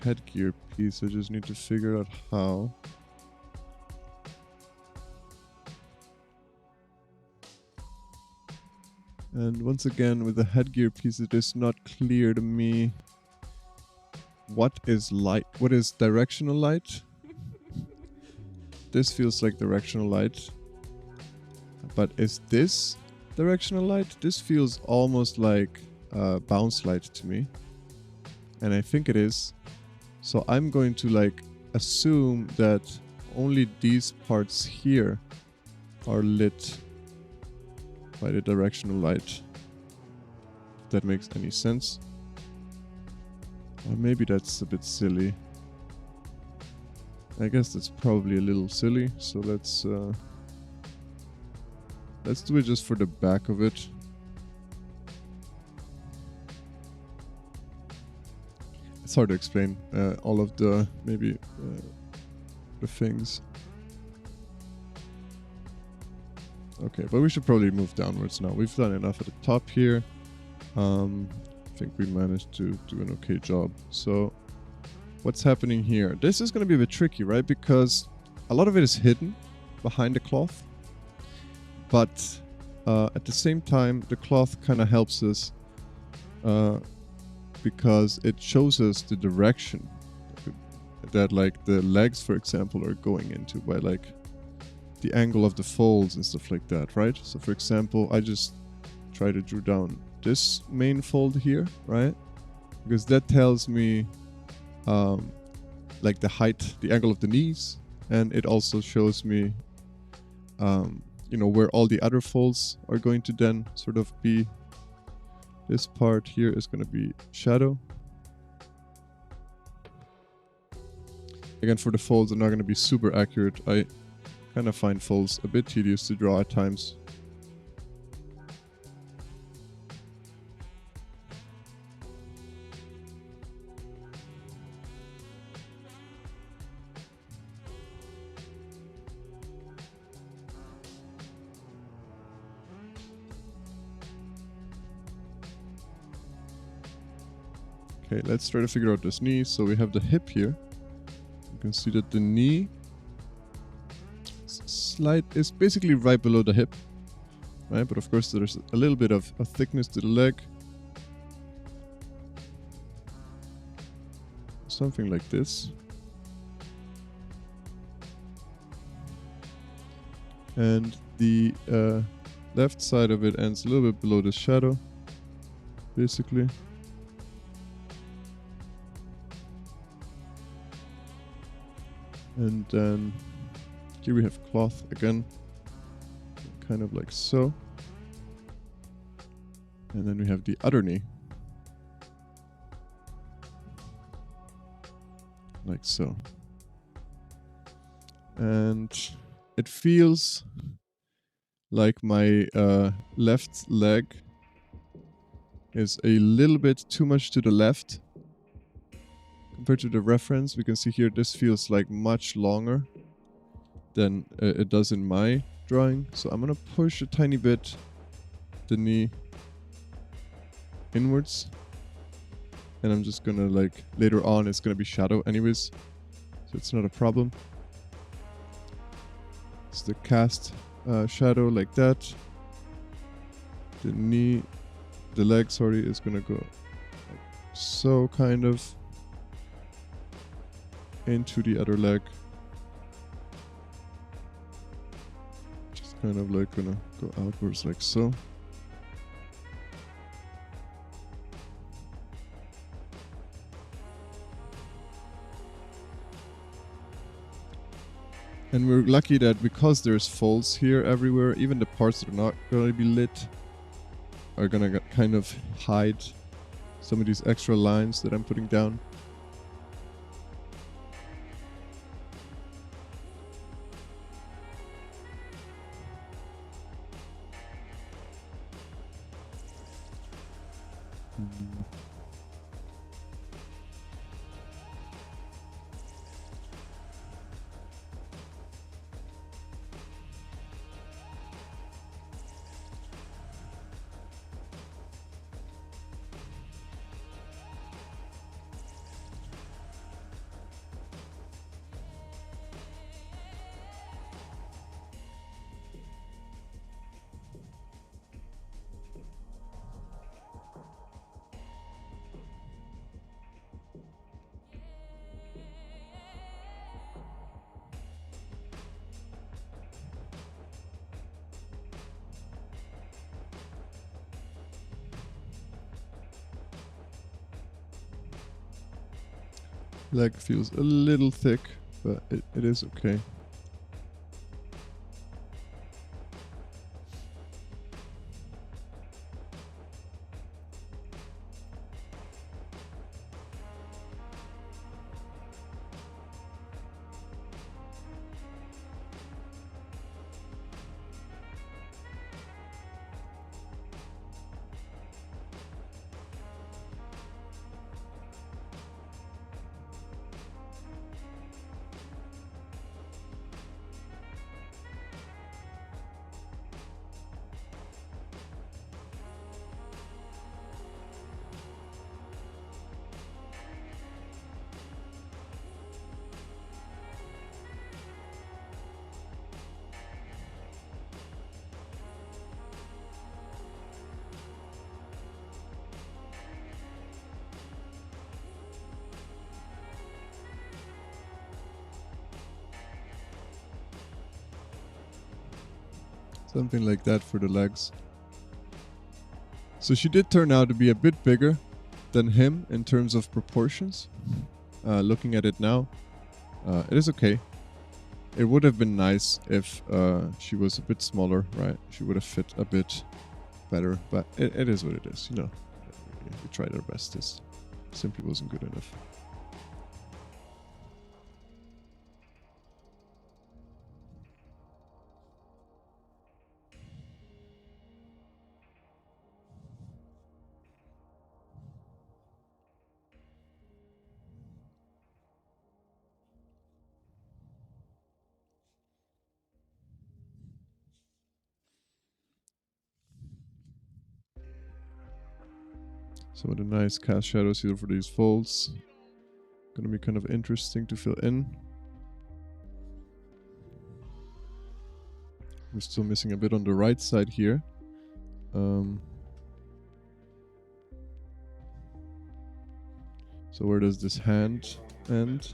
headgear piece. I just need to figure out how. And once again, with the headgear piece, it is not clear to me what is light, what is directional light. This feels like directional light. But is this directional light? This feels almost like bounce light to me. And I think it is. So I'm going to like assume that only these parts here are lit by the directional light. If that makes any sense. Or maybe that's a bit silly. I guess that's probably a little silly, so let's do it just for the back of it. It's hard to explain all of the maybe the things. Okay, but we should probably move downwards now. We've done enough at the top here. I think we managed to do an okay job. So what's happening here? This is going to be a bit tricky, right? Because a lot of it is hidden behind the cloth. But at the same time, the cloth kind of helps us because it shows us the direction that like the legs, for example, are going into by like the angle of the folds and stuff like that, right? So for example, I just try to draw down this main fold here, right? Because that tells me like the height, the angle of the knees, and it also shows me you know, where all the other folds are going to then sort of be. This part here is going to be shadow. Again, for the folds, I'm not going to be super accurate. I kind of find folds a bit tedious to draw at times. Okay, let's try to figure out this knee. So we have the hip here. You can see that the knee is basically right below the hip, right? But of course there's a little bit of a thickness to the leg. Something like this. And the left side of it ends a little bit below the shadow, basically. And then here we have cloth again, kind of like so. And then we have the other knee, like so. And it feels like my left leg is a little bit too much to the left. Compared to the reference, we can see here this feels like much longer than it does in my drawing. So I'm gonna push a tiny bit the knee inwards, and I'm just gonna like later on it's gonna be shadow anyways, so it's not a problem. It's the cast shadow like that. The knee, the leg, sorry, is gonna go like so, kind of into the other leg. Just kind of like gonna go outwards like so. And we're lucky that because there's folds here everywhere, even the parts that are not going to be lit are going to kind of hide some of these extra lines that I'm putting down. Leg feels a little thick, but it is okay. Something like that for the legs. So she did turn out to be a bit bigger than him in terms of proportions. Looking at it now, it is okay. It would have been nice if she was a bit smaller, right? She would have fit a bit better, but it is what it is, you know. We tried our best. This simply wasn't good enough. Some of the nice cast shadows here for these folds. Gonna be kind of interesting to fill in. We're still missing a bit on the right side here. So where does this hand end?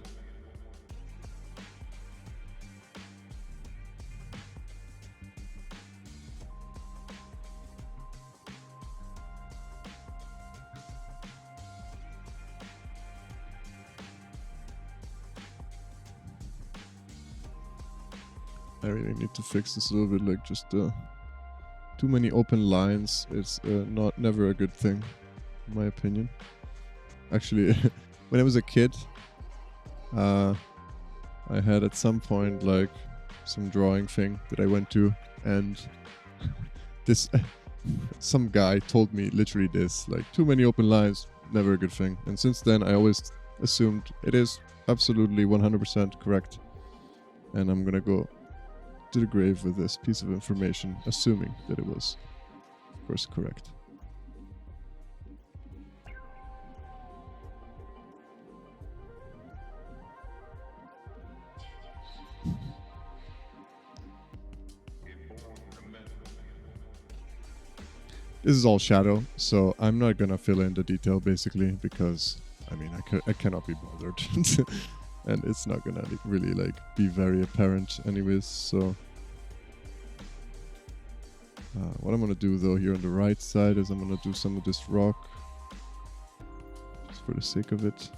I really need to fix this a little bit, like just too many open lines. It's never a good thing, in my opinion. Actually, when I was a kid, I had at some point like some drawing thing that I went to, and this some guy told me literally this, like too many open lines, never a good thing. And since then, I always assumed it is absolutely 100% correct, and I'm gonna go to the grave with this piece of information, assuming that it was, of course, correct. This is all shadow, so I'm not gonna fill in the detail basically because I mean I cannot be bothered, and it's not gonna really like be very apparent anyways. So what I'm gonna do though here on the right side is I'm gonna do some of this rock just for the sake of it.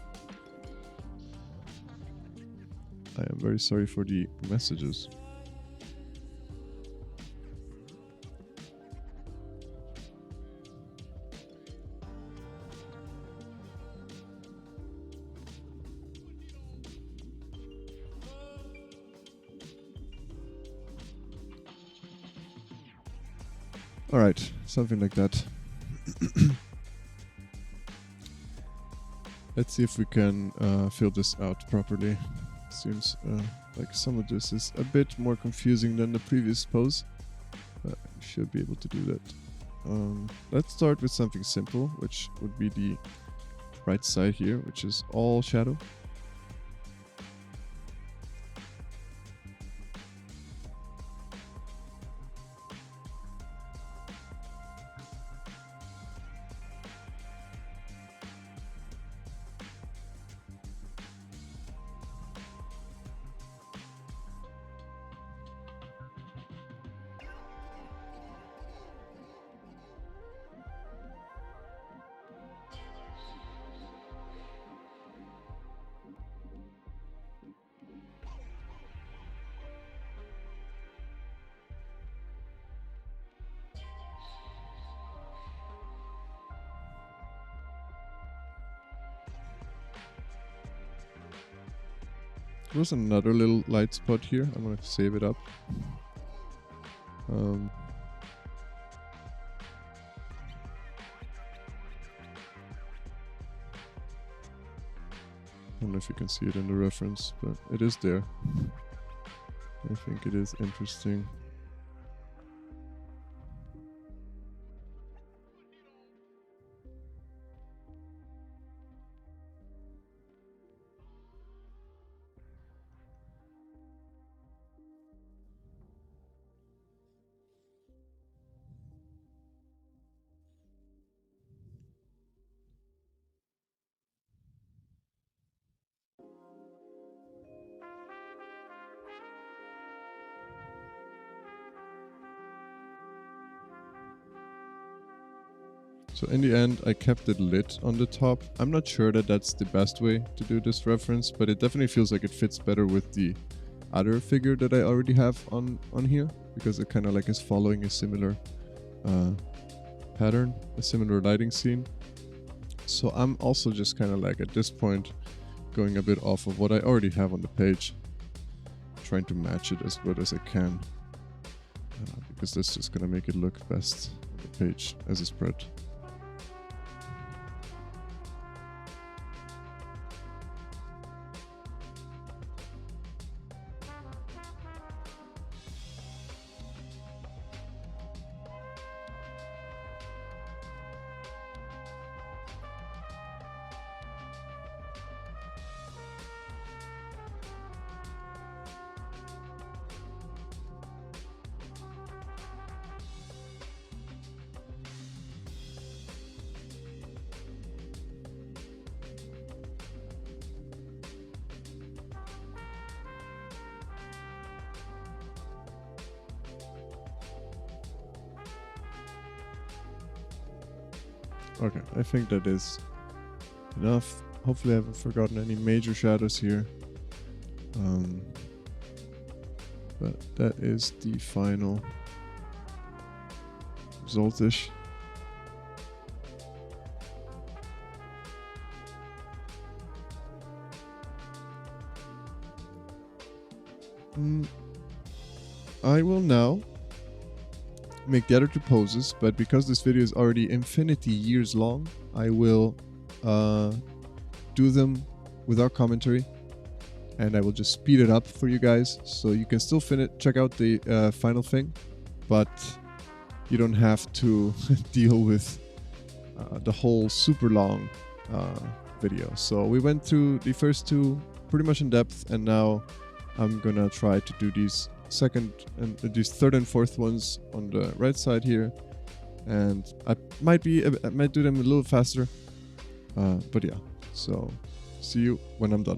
I am very sorry for the messages. Alright, something like that. Let's see if we can fill this out properly. Seems like some of this is a bit more confusing than the previous pose, but we should be able to do that. Let's start with something simple, which would be the right side here, which is all shadow. There was another little light spot here. I'm gonna save it up. I don't know if you can see it in the reference, but it is there. I think it is interesting. So in the end, I kept it lit on the top. I'm not sure that that's the best way to do this reference, but it definitely feels like it fits better with the other figure that I already have on here, because it kind of like is following a similar pattern, a similar lighting scene. So I'm also just kind of like at this point going a bit off of what I already have on the page, trying to match it as good as I can, because that's just gonna make it look best on the page as a spread. Okay, I think that is enough. Hopefully I haven't forgotten any major shadows here. But that is the final result-ish. I will now make the other two poses, but because this video is already infinity years long, I will do them without commentary, and I will just speed it up for you guys, so you can still check out the final thing, but you don't have to deal with the whole super long video. So we went through the first two pretty much in depth, and now I'm gonna try to do these these third and fourth ones on the right side here, and I might do them a little faster, but yeah. So see you when I'm done.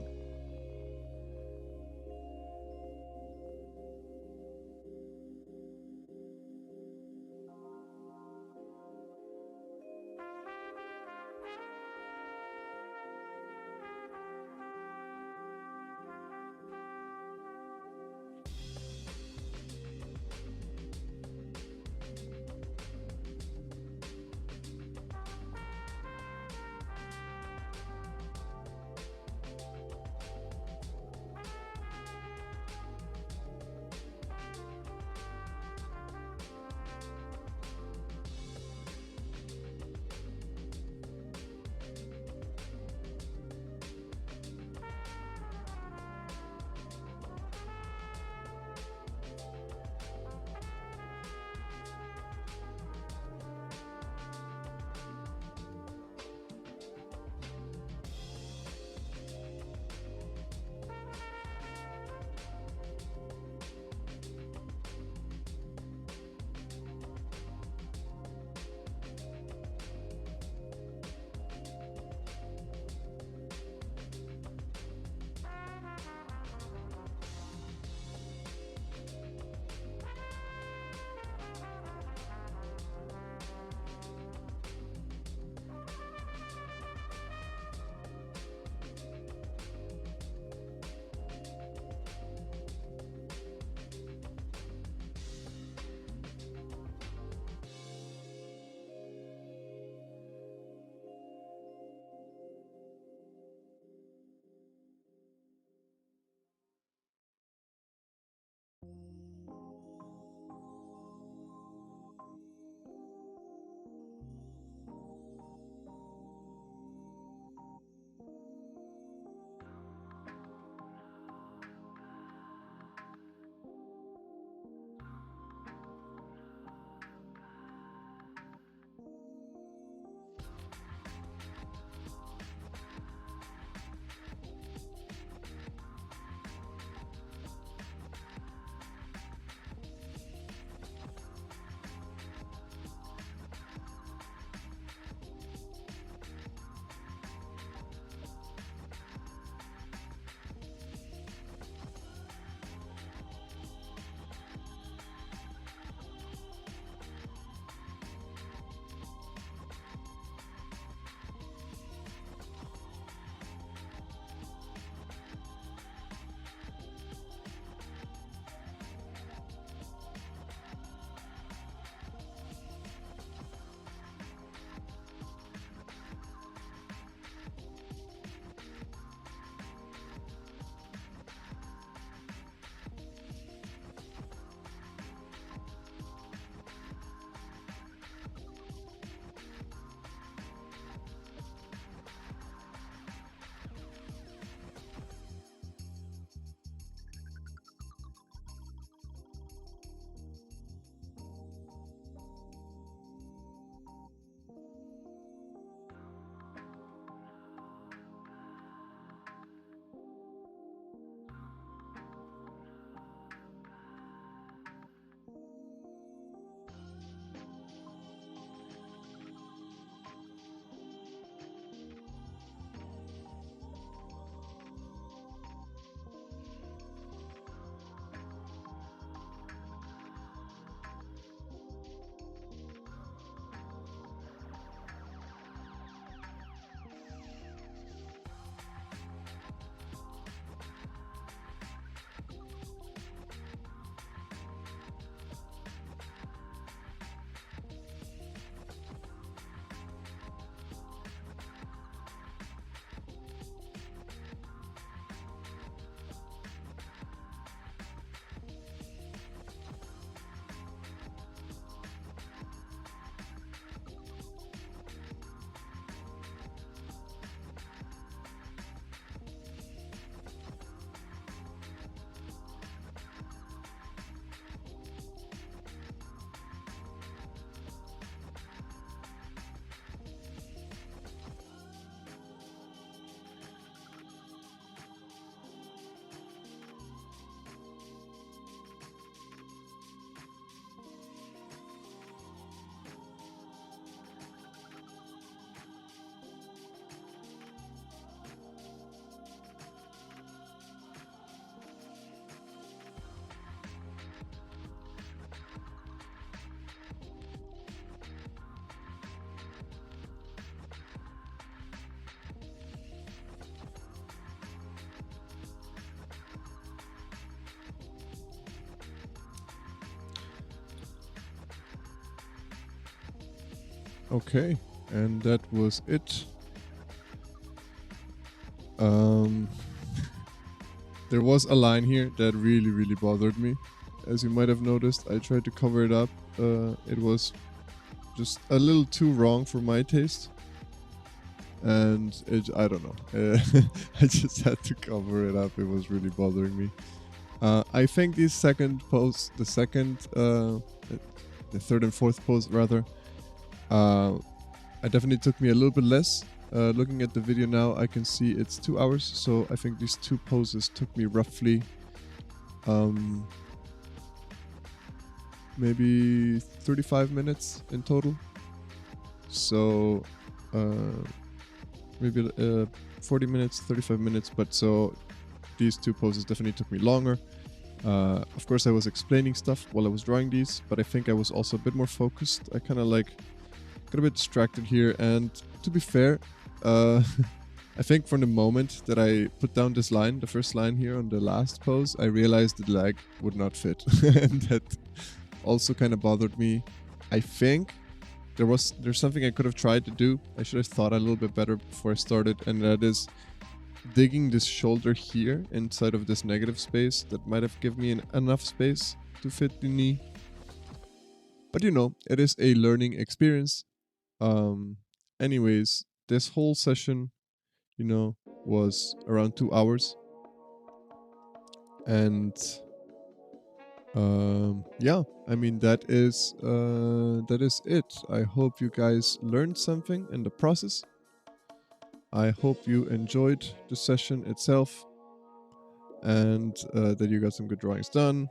Okay, and that was it. There was a line here that really bothered me. As you might have noticed, I tried to cover it up. It was just a little too wrong for my taste. And I don't know. I just had to cover it up. It was really bothering me. I think the second post, the third and fourth post rather, it definitely took me a little bit less. Looking at the video now, I can see it's 2 hours. So I think these two poses took me roughly maybe 35 minutes in total. So maybe 40 minutes, 35 minutes. But so these two poses definitely took me longer. Of course, I was explaining stuff while I was drawing these, but I think I was also a bit more focused. I kind of like got a bit distracted here, and to be fair, I think from the moment that I put down this line, the first line here on the last pose, I realized the leg would not fit, and that also kind of bothered me. I think there's something I could have tried to do. I should have thought a little bit better before I started, and that is digging this shoulder here inside of this negative space. That might have given me enough space to fit the knee. But you know, it is a learning experience. Anyways, this whole session, you know, was around 2 hours. And yeah, I mean, that is it. I hope you guys learned something in the process. I hope you enjoyed the session itself, and that you got some good drawings done.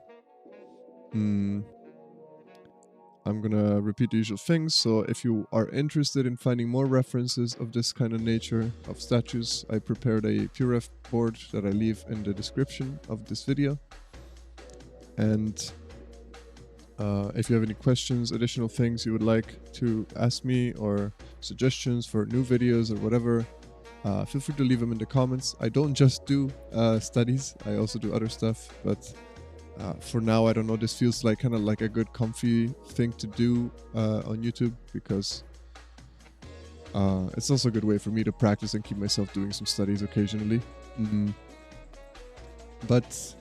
I'm gonna repeat the usual things. So if you are interested in finding more references of this kind of nature of statues, I prepared a PureRef board that I leave in the description of this video. And if you have any questions, additional things you would like to ask me, or suggestions for new videos or whatever, feel free to leave them in the comments. I don't just do studies, I also do other stuff, but for now, I don't know, this feels like kind of like a good comfy thing to do on YouTube, because it's also a good way for me to practice and keep myself doing some studies occasionally. But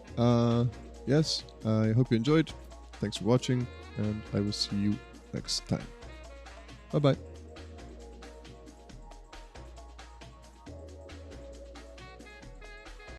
yes, I hope you enjoyed. Thanks for watching, and I will see you next time. Bye bye.